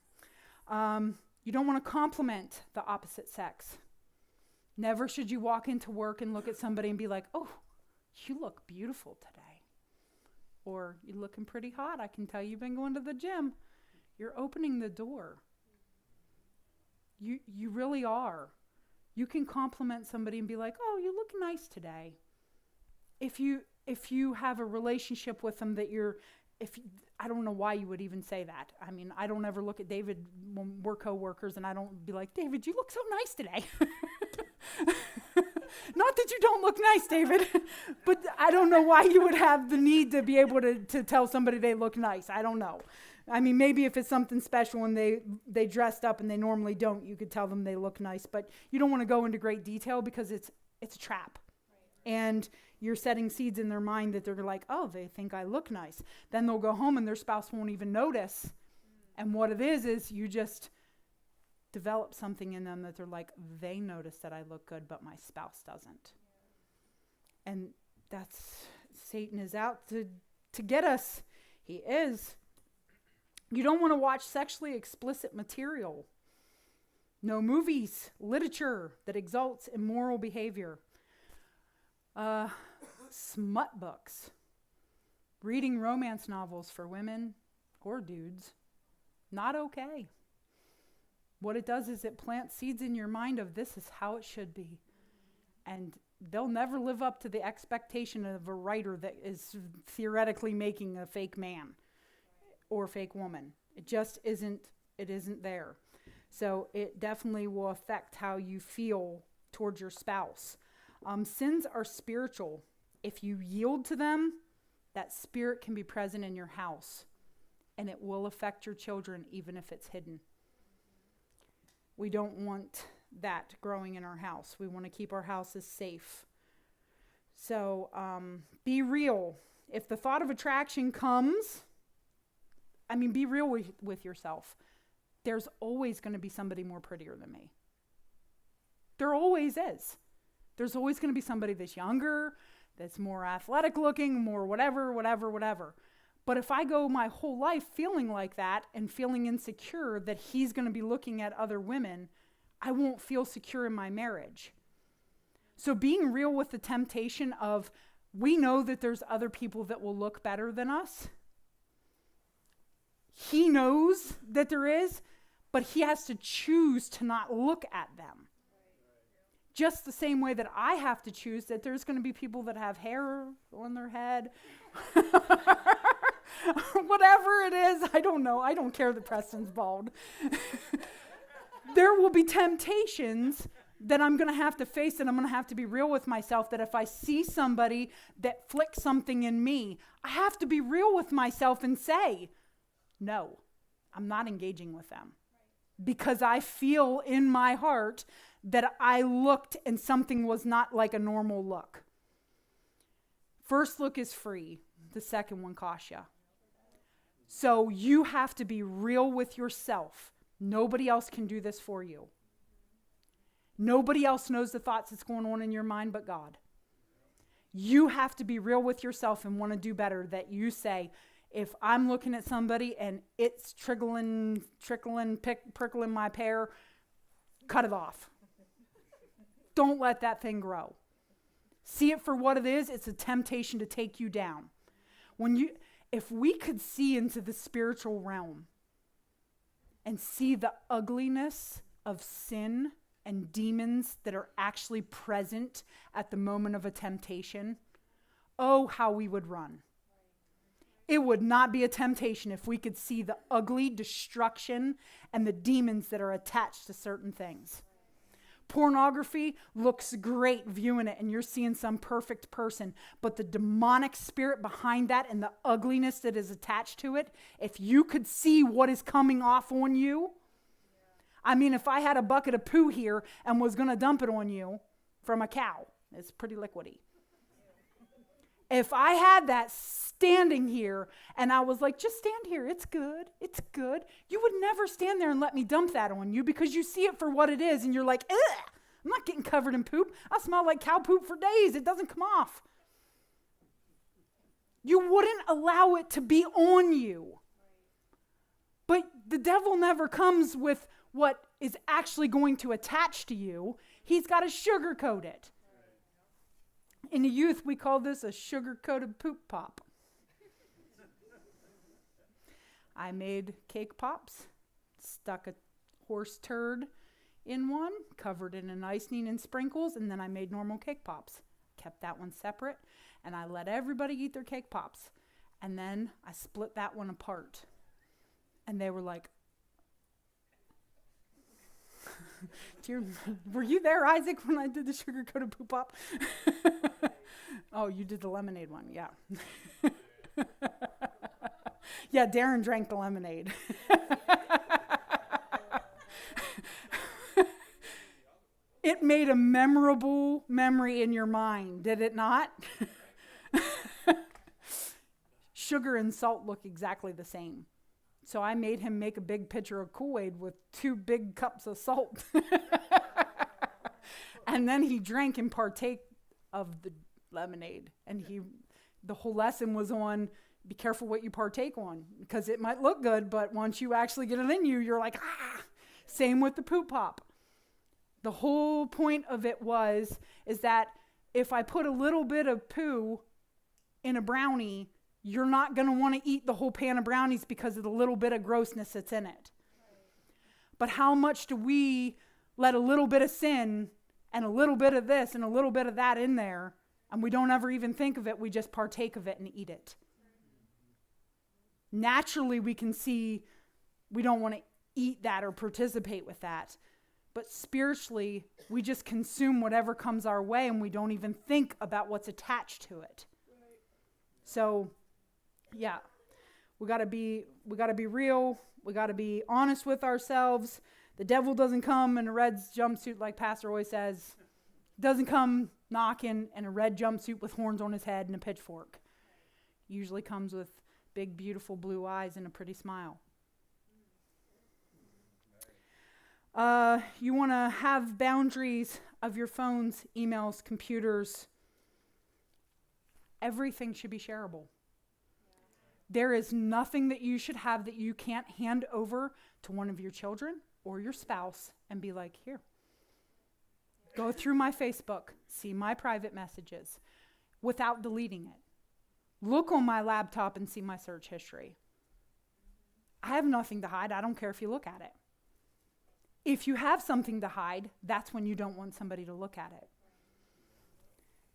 You don't want to compliment the opposite sex. Never should you walk into work and look at somebody and be like, "Oh, you look beautiful today." Or, you're looking pretty hot. I can tell you've been going to the gym. You're opening the door. You really are. You can compliment somebody and be like, oh, you look nice today. If you have a relationship with them that I don't know why you would even say that. I mean, I don't ever look at David when we're co-workers and I don't be like, David, you look so nice today. Not that you don't look nice, David, but I don't know why you would have the need to be able to tell somebody they look nice. I don't know. I mean, maybe if it's something special and they dressed up and they normally don't, you could tell them they look nice, but you don't want to go into great detail because it's a trap. Right. And you're setting seeds in their mind that they're like, oh, they think I look nice. Then they'll go home and their spouse won't even notice. And what it is you just develop something in them that they're like, they notice that I look good, but my spouse doesn't. Yeah. And Satan is out to get us. He is. You don't want to watch sexually explicit material. No movies, literature that exalts immoral behavior. Smut books. Reading romance novels for women or dudes. Not okay. What it does is it plants seeds in your mind of this is how it should be. And they'll never live up to the expectation of a writer that is theoretically making a fake man or fake woman. It just isn't there. So it definitely will affect how you feel towards your spouse. Sins are spiritual. If you yield to them, that spirit can be present in your house. And it will affect your children even if it's hidden. We don't want that growing in our house. We want to keep our houses safe. So be real. If the thought of attraction comes, be real with yourself. There's always going to be somebody more prettier than me. There always is. There's always going to be somebody that's younger, that's more athletic looking, more whatever. But if I go my whole life feeling like that and feeling insecure that he's going to be looking at other women, I won't feel secure in my marriage. So being real with the temptation of, we know that there's other people that will look better than us. He knows that there is, but he has to choose to not look at them. Just the same way that I have to choose that there's going to be people that have hair on their head. Whatever it is, I don't know. I don't care that Preston's bald. There will be temptations that I'm going to have to face, and I'm going to have to be real with myself that if I see somebody that flicks something in me, I have to be real with myself and say, no, I'm not engaging with them. Because I feel in my heart that I looked and something was not like a normal look. First look is free. The second one costs you. So you have to be real with yourself. Nobody else can do this for you. Nobody else knows the thoughts that's going on in your mind but God. You have to be real with yourself and want to do better. That you say, if I'm looking at somebody and it's prickling my pear, cut it off. Don't let that thing grow. See it for what it is. It's a temptation to take you down. If we could see into the spiritual realm and see the ugliness of sin and demons that are actually present at the moment of a temptation, oh, how we would run. It would not be a temptation if we could see the ugly destruction and the demons that are attached to certain things. Pornography looks great viewing it and you're seeing some perfect person, but the demonic spirit behind that and the ugliness that is attached to it, if you could see what is coming off on you, if I had a bucket of poo here and was going to dump it on you from a cow, it's pretty liquidy. If I had that standing here and I was like, just stand here, it's good, you would never stand there and let me dump that on you because you see it for what it is and you're like, ugh, I'm not getting covered in poop. I smell like cow poop for days. It doesn't come off. You wouldn't allow it to be on you. But the devil never comes with what is actually going to attach to you. He's got to sugarcoat it. In the youth, we call this a sugar-coated poop pop. I made cake pops, stuck a horse turd in one, covered it in icing and sprinkles, and then I made normal cake pops. Kept that one separate, and I let everybody eat their cake pops. And then I split that one apart. And they were like, were you there, Isaac, when I did the sugar-coated poop pop? Oh, you did the lemonade one, yeah. Yeah, Darren drank the lemonade. It made a memorable memory in your mind, did it not? Sugar and salt look exactly the same. So I made him make a big pitcher of Kool-Aid with 2 big cups of salt. And then he drank and partake of the lemonade. And the whole lesson was on, be careful what you partake on, because it might look good, but once you actually get it in you, you're like, ah. Same with the poop pop. The whole point of it is that if I put a little bit of poo in a brownie, you're not going to want to eat the whole pan of brownies because of the little bit of grossness that's in it. But how much do we let a little bit of sin and a little bit of this and a little bit of that in there, and we don't ever even think of it, we just partake of it and eat it. Naturally, we can see we don't want to eat that or participate with that. But spiritually, we just consume whatever comes our way and we don't even think about what's attached to it. So, yeah, we got to be real. We got to be honest with ourselves. The devil doesn't come in a red jumpsuit like Pastor always says. Doesn't come knocking in a red jumpsuit with horns on his head and a pitchfork. Usually comes with big, beautiful blue eyes and a pretty smile. You want to have boundaries of your phones, emails, computers. Everything should be shareable. There is nothing that you should have that you can't hand over to one of your children or your spouse and be like, here, go through my Facebook, see my private messages without deleting it. Look on my laptop and see my search history. I have nothing to hide. I don't care if you look at it. If you have something to hide, that's when you don't want somebody to look at it.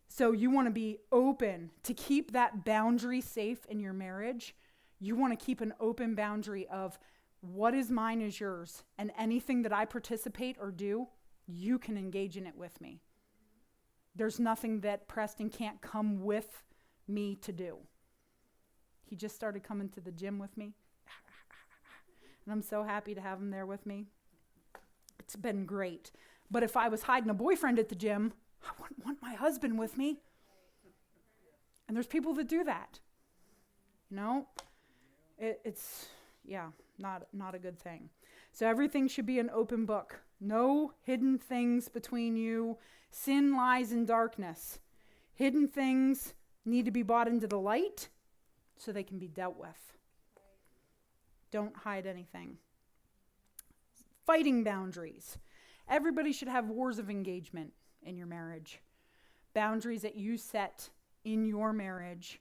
So you want to be open to keep that boundary safe in your marriage. You want to keep an open boundary of what is mine is yours, and anything that I participate or do, you can engage in it with me. There's nothing that Preston can't come with me to do. He just started coming to the gym with me, and I'm so happy to have him there with me. It's been great. But if I was hiding a boyfriend at the gym, I wouldn't want my husband with me. And there's people that do that. You know? It's not a good thing. So everything should be an open book. No hidden things between you. Sin lies in darkness. Hidden things need to be brought into the light so they can be dealt with. Don't hide anything. Fighting boundaries. Everybody should have wars of engagement in your marriage. Boundaries that you set in your marriage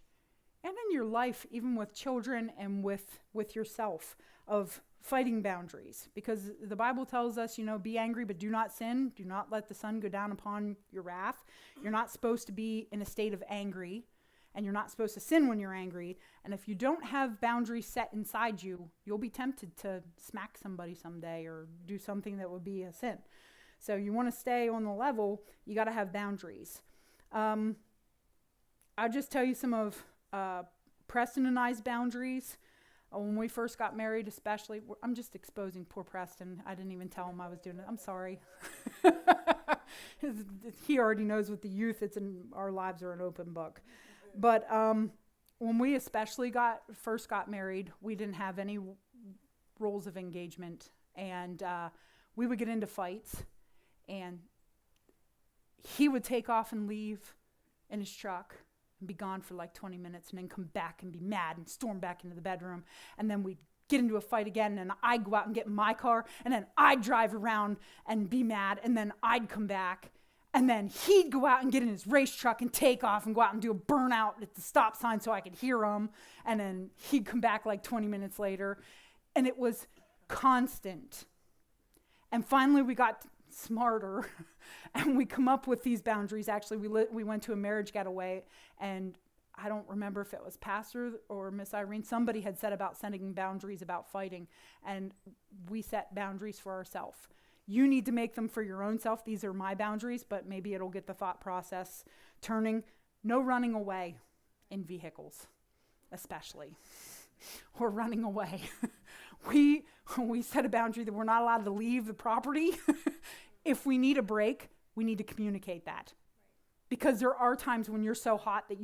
and in your life, even with children and with yourself, of fighting boundaries. Because the Bible tells us, be angry, but do not sin. Do not let the sun go down upon your wrath. You're not supposed to be in a state of angry, and you're not supposed to sin when you're angry. And if you don't have boundaries set inside you, you'll be tempted to smack somebody someday or do something that would be a sin. So you want to stay on the level, you got to have boundaries. I'll just tell you some of Preston and I's boundaries. When we first got married, especially, I'm just exposing poor Preston. I didn't even tell him I was doing it. I'm sorry. He already knows with the youth, our lives are an open book. But when we especially first got married, we didn't have any rules of engagement. And we would get into fights. And he would take off and leave in his truck and be gone for like 20 minutes and then come back and be mad and storm back into the bedroom. And then we'd get into a fight again, and I'd go out and get in my car, and then I'd drive around and be mad, and then I'd come back. And then he'd go out and get in his race truck and take off and go out and do a burnout at the stop sign so I could hear him. And then he'd come back like 20 minutes later. And it was constant. And finally we got smarter and we come up with these boundaries. Actually, we went to a marriage getaway, and I don't remember if it was Pastor or Miss Irene. Somebody had said about setting boundaries about fighting, and we set boundaries for ourselves. You need to make them for your own self. These are my boundaries, but maybe it'll get the thought process turning. No running away in vehicles, especially, or running away. We set a boundary that we're not allowed to leave the property. If we need a break, we need to communicate that. Because there are times when you're so hot that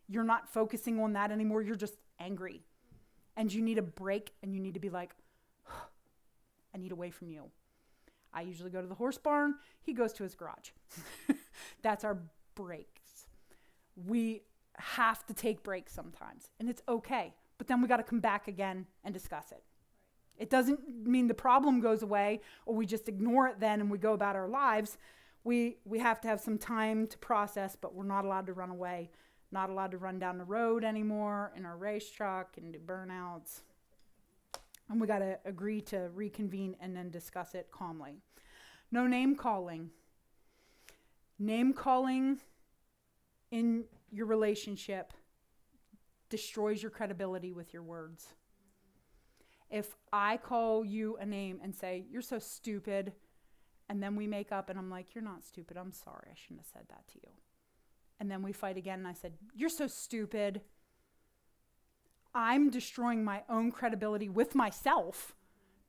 you're not focusing on that anymore. You're just angry. And you need a break, and you need to be like, I need away from you. I usually go to the horse barn. He goes to his garage. That's our breaks. We have to take breaks sometimes, and it's okay. But then we got to come back again and discuss it. It doesn't mean the problem goes away or we just ignore it then and we go about our lives. We have to have some time to process, but we're not allowed to run away, not allowed to run down the road anymore in our race truck and do burnouts. And we got to agree to reconvene and then discuss it calmly. No name calling. Name calling in your relationship destroys your credibility with your words. If I call you a name and say, you're so stupid, and then we make up and I'm like, you're not stupid, I'm sorry, I shouldn't have said that to you. And then we fight again and I said, you're so stupid. I'm destroying my own credibility with myself,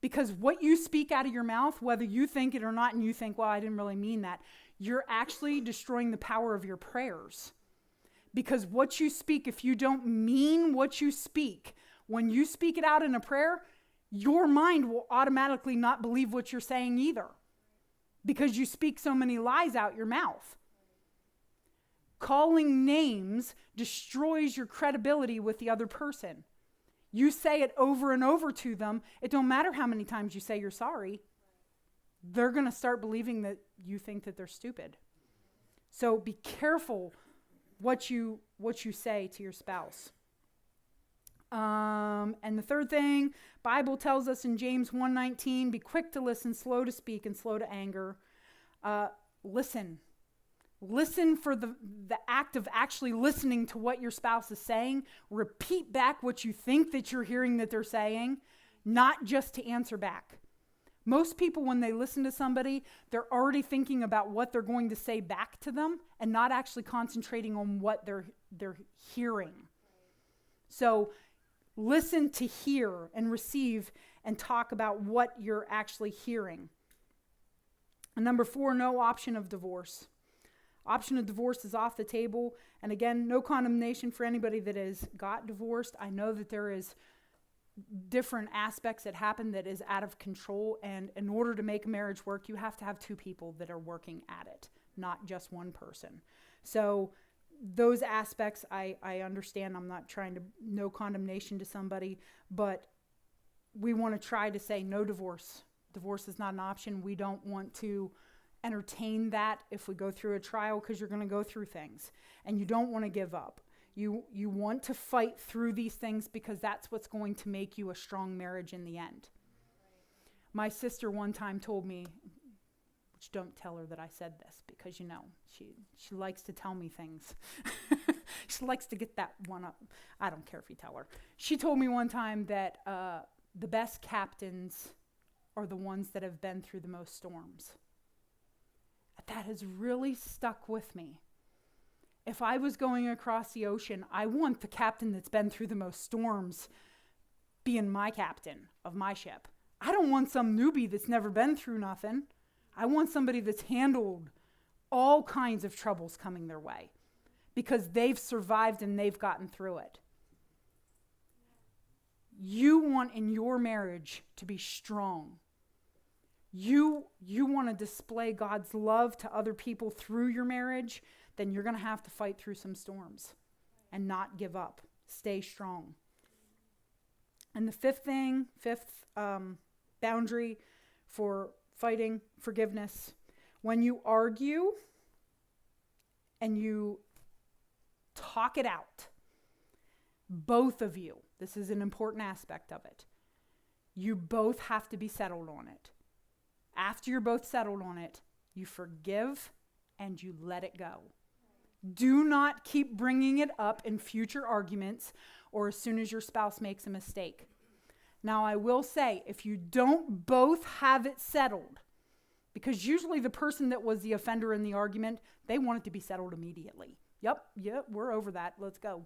because what you speak out of your mouth, whether you think it or not, and you think, well, I didn't really mean that, you're actually destroying the power of your prayers. Because what you speak, if you don't mean what you speak, when you speak it out in a prayer, your mind will automatically not believe what you're saying either, because you speak so many lies out your mouth. Calling names destroys your credibility with the other person. You say it over and over to them. It don't matter how many times you say you're sorry. They're going to start believing that you think that they're stupid. So be careful what you say to your spouse. And the third thing, Bible tells us in James 1:19, be quick to listen, slow to speak, and slow to anger. Listen. Listen for the act of actually listening to what your spouse is saying. Repeat back what you think that you're hearing that they're saying, not just to answer back. Most people, when they listen to somebody, they're already thinking about what they're going to say back to them and not actually concentrating on what they're hearing. So listen to hear and receive and talk about what you're actually hearing. And number 4, no option of divorce. Option of divorce is off the table. And again, no condemnation for anybody that has got divorced. I know that there is different aspects that happen that is out of control. And in order to make a marriage work, you have to have 2 people that are working at it, not just one person. So those aspects I understand. I'm not trying to, no condemnation to somebody, but we want to try to say no divorce. Divorce is not an option. We don't want to entertain that if we go through a trial, because you're going to go through things and you don't want to give up. You want to fight through these things, because that's what's going to make you a strong marriage in the end. My sister one time told me, which don't tell her that I said this, because she likes to tell me things. She likes to get that one up. I don't care if you tell her. She told me one time that the best captains are the ones that have been through the most storms. That has really stuck with me. If I was going across the ocean, I want the captain that's been through the most storms being my captain of my ship. I don't want some newbie that's never been through nothing. I want somebody that's handled all kinds of troubles coming their way, because they've survived and they've gotten through it. You want in your marriage to be strong. You want to display God's love to other people through your marriage, then you're going to have to fight through some storms and not give up. Stay strong. And the fifth boundary for fighting, forgiveness. When you argue, and you talk it out. Both of you, this is an important aspect of it. You both have to be settled on it. After you're both settled on it, you forgive and you let it go. Do not keep bringing it up in future arguments or as soon as your spouse makes a mistake. Now, I will say, if you don't both have it settled, because usually the person that was the offender in the argument, they want it to be settled immediately. Yep, we're over that. Let's go.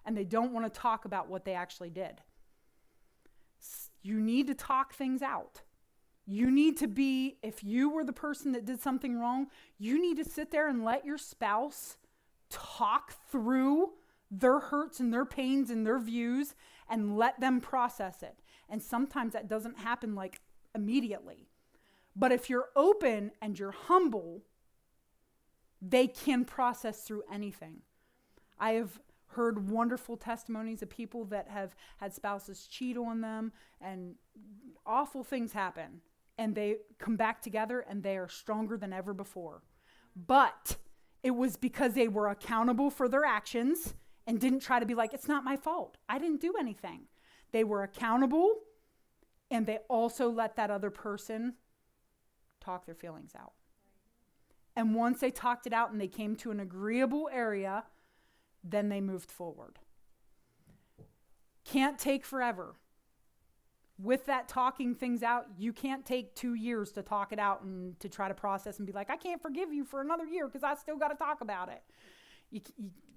And they don't want to talk about what they actually did. You need to talk things out. You need to be, if you were the person that did something wrong, you need to sit there and let your spouse talk through their hurts and their pains and their views and let them process it. And sometimes that doesn't happen like immediately. But if you're open and you're humble, they can process through anything. I have heard wonderful testimonies of people that have had spouses cheat on them and awful things happen. And they come back together and they are stronger than ever before. But it was because they were accountable for their actions and didn't try to be like, it's not my fault. I didn't do anything. They were accountable and they also let that other person talk their feelings out. And once they talked it out and they came to an agreeable area, then they moved forward. Can't take forever. With that talking things out, you can't take 2 years to talk it out and to try to process and be like, I can't forgive you for another year because I still got to talk about it.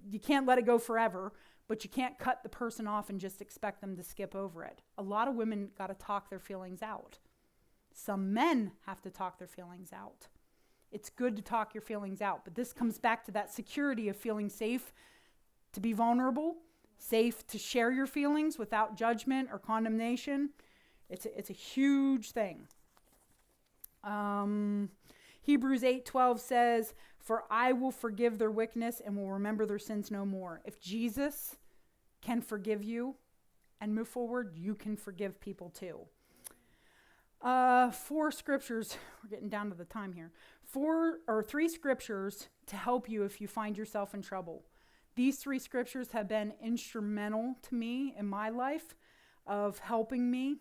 You can't let it go forever, but you can't cut the person off and just expect them to skip over it. A lot of women got to talk their feelings out. Some men have to talk their feelings out. It's good to talk your feelings out, but this comes back to that security of feeling safe to be vulnerable, safe to share your feelings without judgment or condemnation. It's a huge thing. Hebrews 8:12 says, for I will forgive their wickedness and will remember their sins no more. If Jesus can forgive you and move forward, you can forgive people too. 4 scriptures, we're getting down to the time here. 3 scriptures to help you if you find yourself in trouble. These 3 scriptures have been instrumental to me in my life of helping me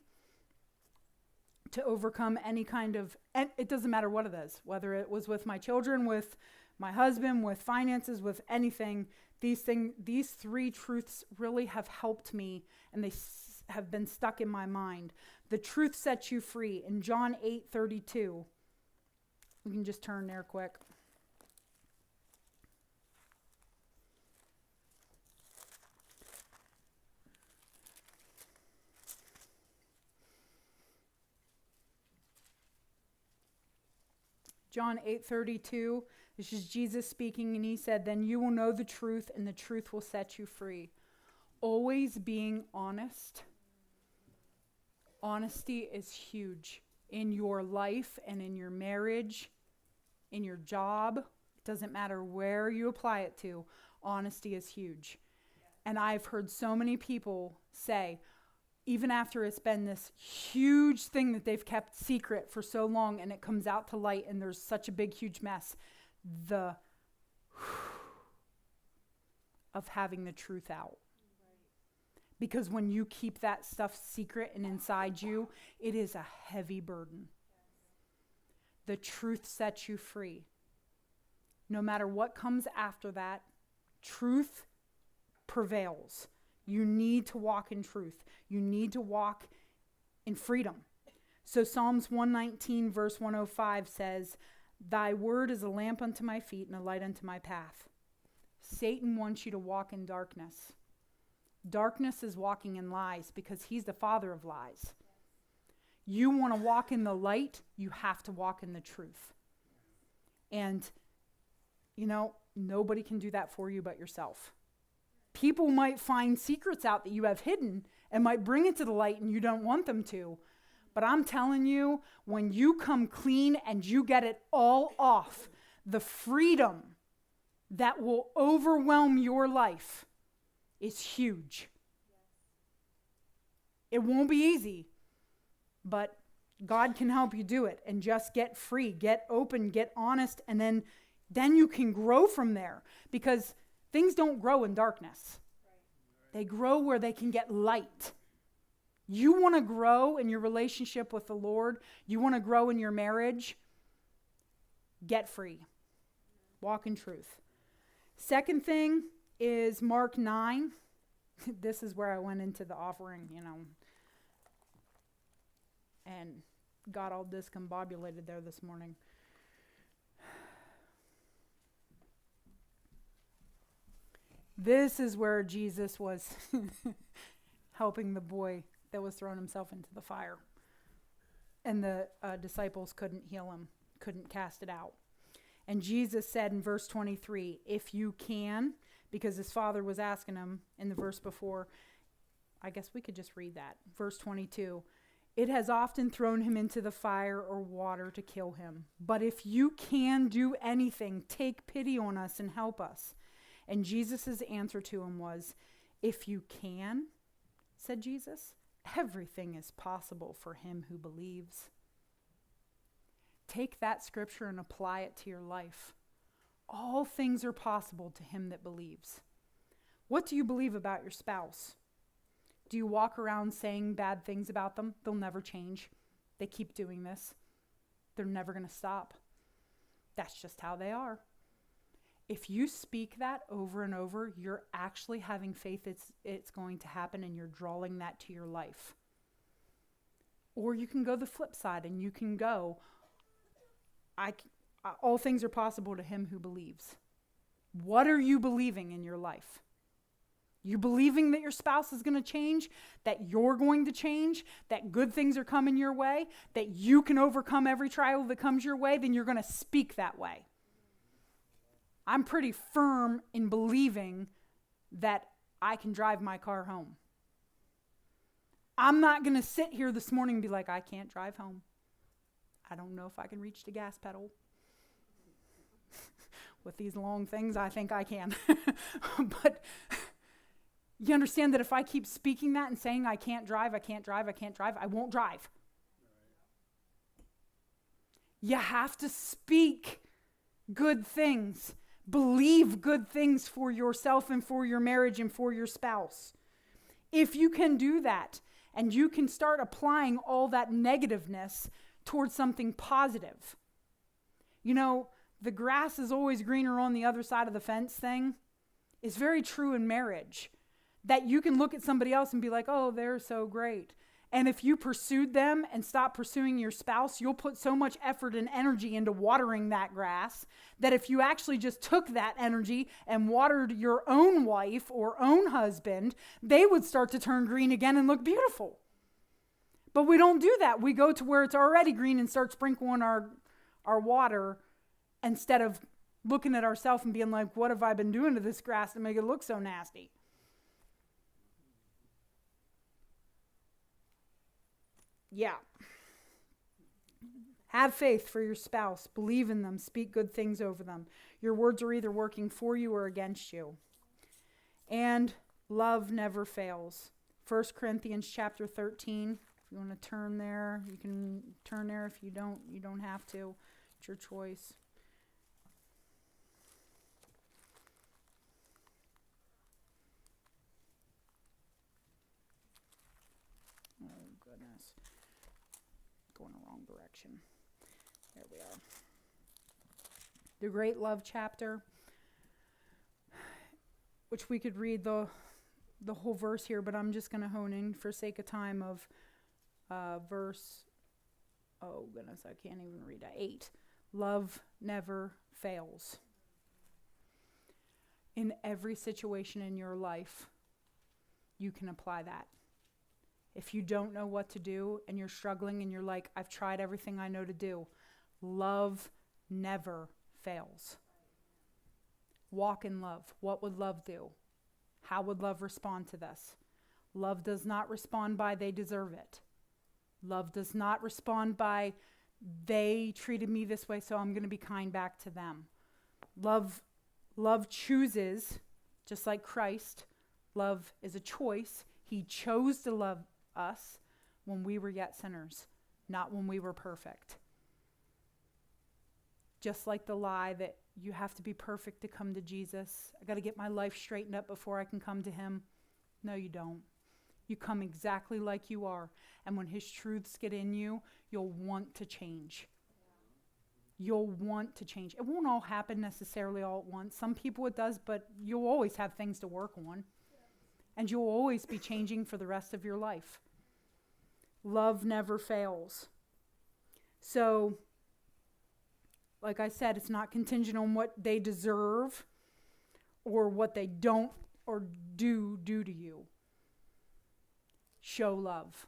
to overcome any kind of, and it doesn't matter what it is, whether it was with my children, with my husband, with finances, with anything. These 3 truths really have helped me, and they have been stuck in my mind. The truth sets you free. In John 8:32, we can just turn there quick. John 8:32, this is Jesus speaking, and he said, then you will know the truth, and the truth will set you free. Always being honest. Honesty is huge in your life and in your marriage, in your job. It doesn't matter where you apply it to. Honesty is huge. And I've heard so many people say, even after it's been this huge thing that they've kept secret for so long and it comes out to light and there's such a big, huge mess, of having the truth out. Because when you keep that stuff secret and inside you, it is a heavy burden. The truth sets you free. No matter what comes after that, truth prevails. You need to walk in truth. You need to walk in freedom. So Psalms 119 verse 105 says, thy word is a lamp unto my feet and a light unto my path. Satan wants you to walk in darkness. Darkness is walking in lies because he's the father of lies. You want to walk in the light, you have to walk in the truth. And, nobody can do that for you but yourself. People might find secrets out that you have hidden and might bring it to the light and you don't want them to. But I'm telling you, when you come clean and you get it all off, the freedom that will overwhelm your life is huge. It won't be easy, but God can help you do it and just get free, get open, get honest, and then Then you can grow from there, because things don't grow in darkness. They grow where they can get light. You want to grow in your relationship with the Lord. You want to grow in your marriage. Get free. Walk in truth. Second thing is Mark 9. This is where I went into the offering, and got all discombobulated there this morning. This is where Jesus was helping the boy that was throwing himself into the fire. And the disciples couldn't heal him, couldn't cast it out. And Jesus said in verse 23, if you can, because his father was asking him in the verse before, I guess we could just read that. Verse 22, it has often thrown him into the fire or water to kill him. But if you can do anything, take pity on us and help us. And Jesus' answer to him was, if you can, said Jesus, everything is possible for him who believes. Take that scripture and apply it to your life. All things are possible to him that believes. What do you believe about your spouse? Do you walk around saying bad things about them? They'll never change. They keep doing this. They're never going to stop. That's just how they are. If you speak that over and over, you're actually having faith it's going to happen, and you're drawing that to your life. Or you can go the flip side and you can go, all things are possible to him who believes. What are you believing in your life? You believing that your spouse is going to change, that you're going to change, that good things are coming your way, that you can overcome every trial that comes your way, then you're going to speak that way. I'm pretty firm in believing that I can drive my car home. I'm not going to sit here this morning and be like, I can't drive home. I don't know if I can reach the gas pedal. With these long things, I think I can. But you understand that if I keep speaking that and saying I can't drive, I won't drive. You have to speak good things. Believe good things for yourself and for your marriage and for your spouse. If you can do that, and you can start applying all that negativeness towards something positive. The grass is always greener on the other side of the fence thing is very true in marriage. That you can look at somebody else and be like, oh, they're so great. And if you pursued them and stop pursuing your spouse, you'll put so much effort and energy into watering that grass that if you actually just took that energy and watered your own wife or own husband, they would start to turn green again and look beautiful. But we don't do that. We go to where it's already green and start sprinkling our water instead of looking at ourselves and being like, what have I been doing to this grass to make it look so nasty? Yeah. Have faith for your spouse. Believe in them. Speak good things over them. Your words are either working for you or against you. And love never fails. 1 Corinthians chapter 13. If you want to turn there, you can turn there. If you don't have to. It's your choice. Oh, goodness. Going the wrong direction. There we are. The great love chapter, which we could read the whole verse here, but I'm just going to hone in for sake of time of verse, oh goodness, I can't even read it, 8. Love never fails. In every situation in your life, you can apply that. If you don't know what to do and you're struggling and you're like, I've tried everything I know to do, love never fails. Walk in love. What would love do? How would love respond to this? Love does not respond by they deserve it. Love does not respond by they treated me this way, so I'm going to be kind back to them. Love chooses, just like Christ. Love is a choice. He chose to love us when we were yet sinners, not when we were perfect. Just like the lie that you have to be perfect to come to Jesus. I got to get my life straightened up before I can come to him. No, you don't. You come exactly like you are. And when his truths get in you, you'll want to change. You'll want to change. It won't all happen necessarily all at once. Some people it does, but you'll always have things to work on. And you'll always be changing for the rest of your life. Love never fails. So, like I said, it's not contingent on what they deserve or what they don't or do to you. Show love.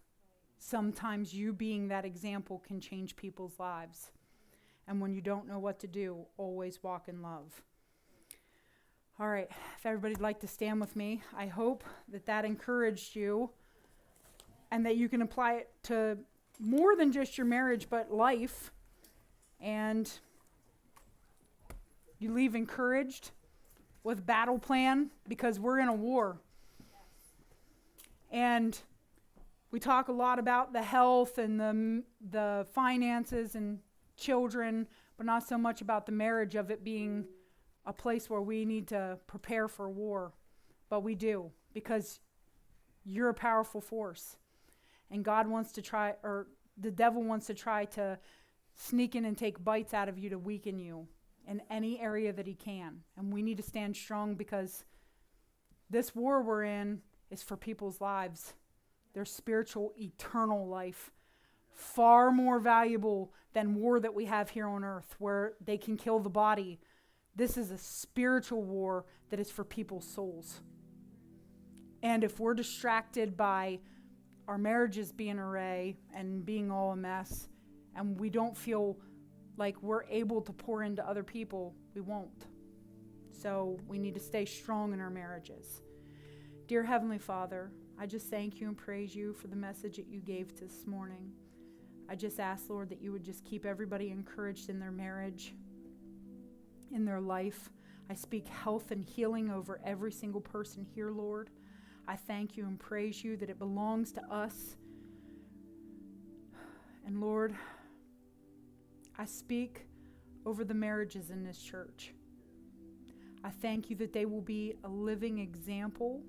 Sometimes you being that example can change people's lives. And when you don't know what to do, always walk in love. All right, if everybody'd like to stand with me, I hope that encouraged you and that you can apply it to more than just your marriage, but life. And you leave encouraged with battle plan because we're in a war. And we talk a lot about the health and the finances and children, but not so much about the marriage of it being a place where we need to prepare for war. But we do, because you're a powerful force. And God wants to try, or the devil wants to try to sneak in and take bites out of you to weaken you in any area that he can. And we need to stand strong because this war we're in is for people's lives. Their spiritual, eternal life. Far more valuable than war that we have here on earth where they can kill the body. This is a spiritual war that is for people's souls. And if we're distracted by our marriages being array and being all a mess, and we don't feel like we're able to pour into other people, we won't. So we need to stay strong in our marriages. Dear Heavenly Father, I just thank you and praise you for the message that you gave this morning. I just ask, Lord, that you would just keep everybody encouraged in their marriage, in their life. I speak health and healing over every single person here, Lord. I thank you and praise you that it belongs to us. And Lord, I speak over the marriages in this church. I thank you that they will be a living example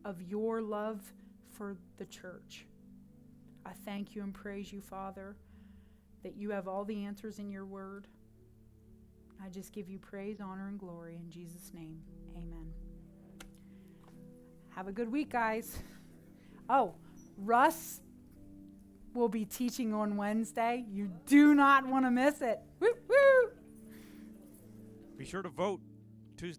of your love for the church. I thank you and praise you, Father, that you have all the answers in your word. I just give you praise, honor, and glory in Jesus' name. Amen. Have a good week, guys. Oh, Russ will be teaching on Wednesday. You do not want to miss it. Woo, woo. Be sure to vote.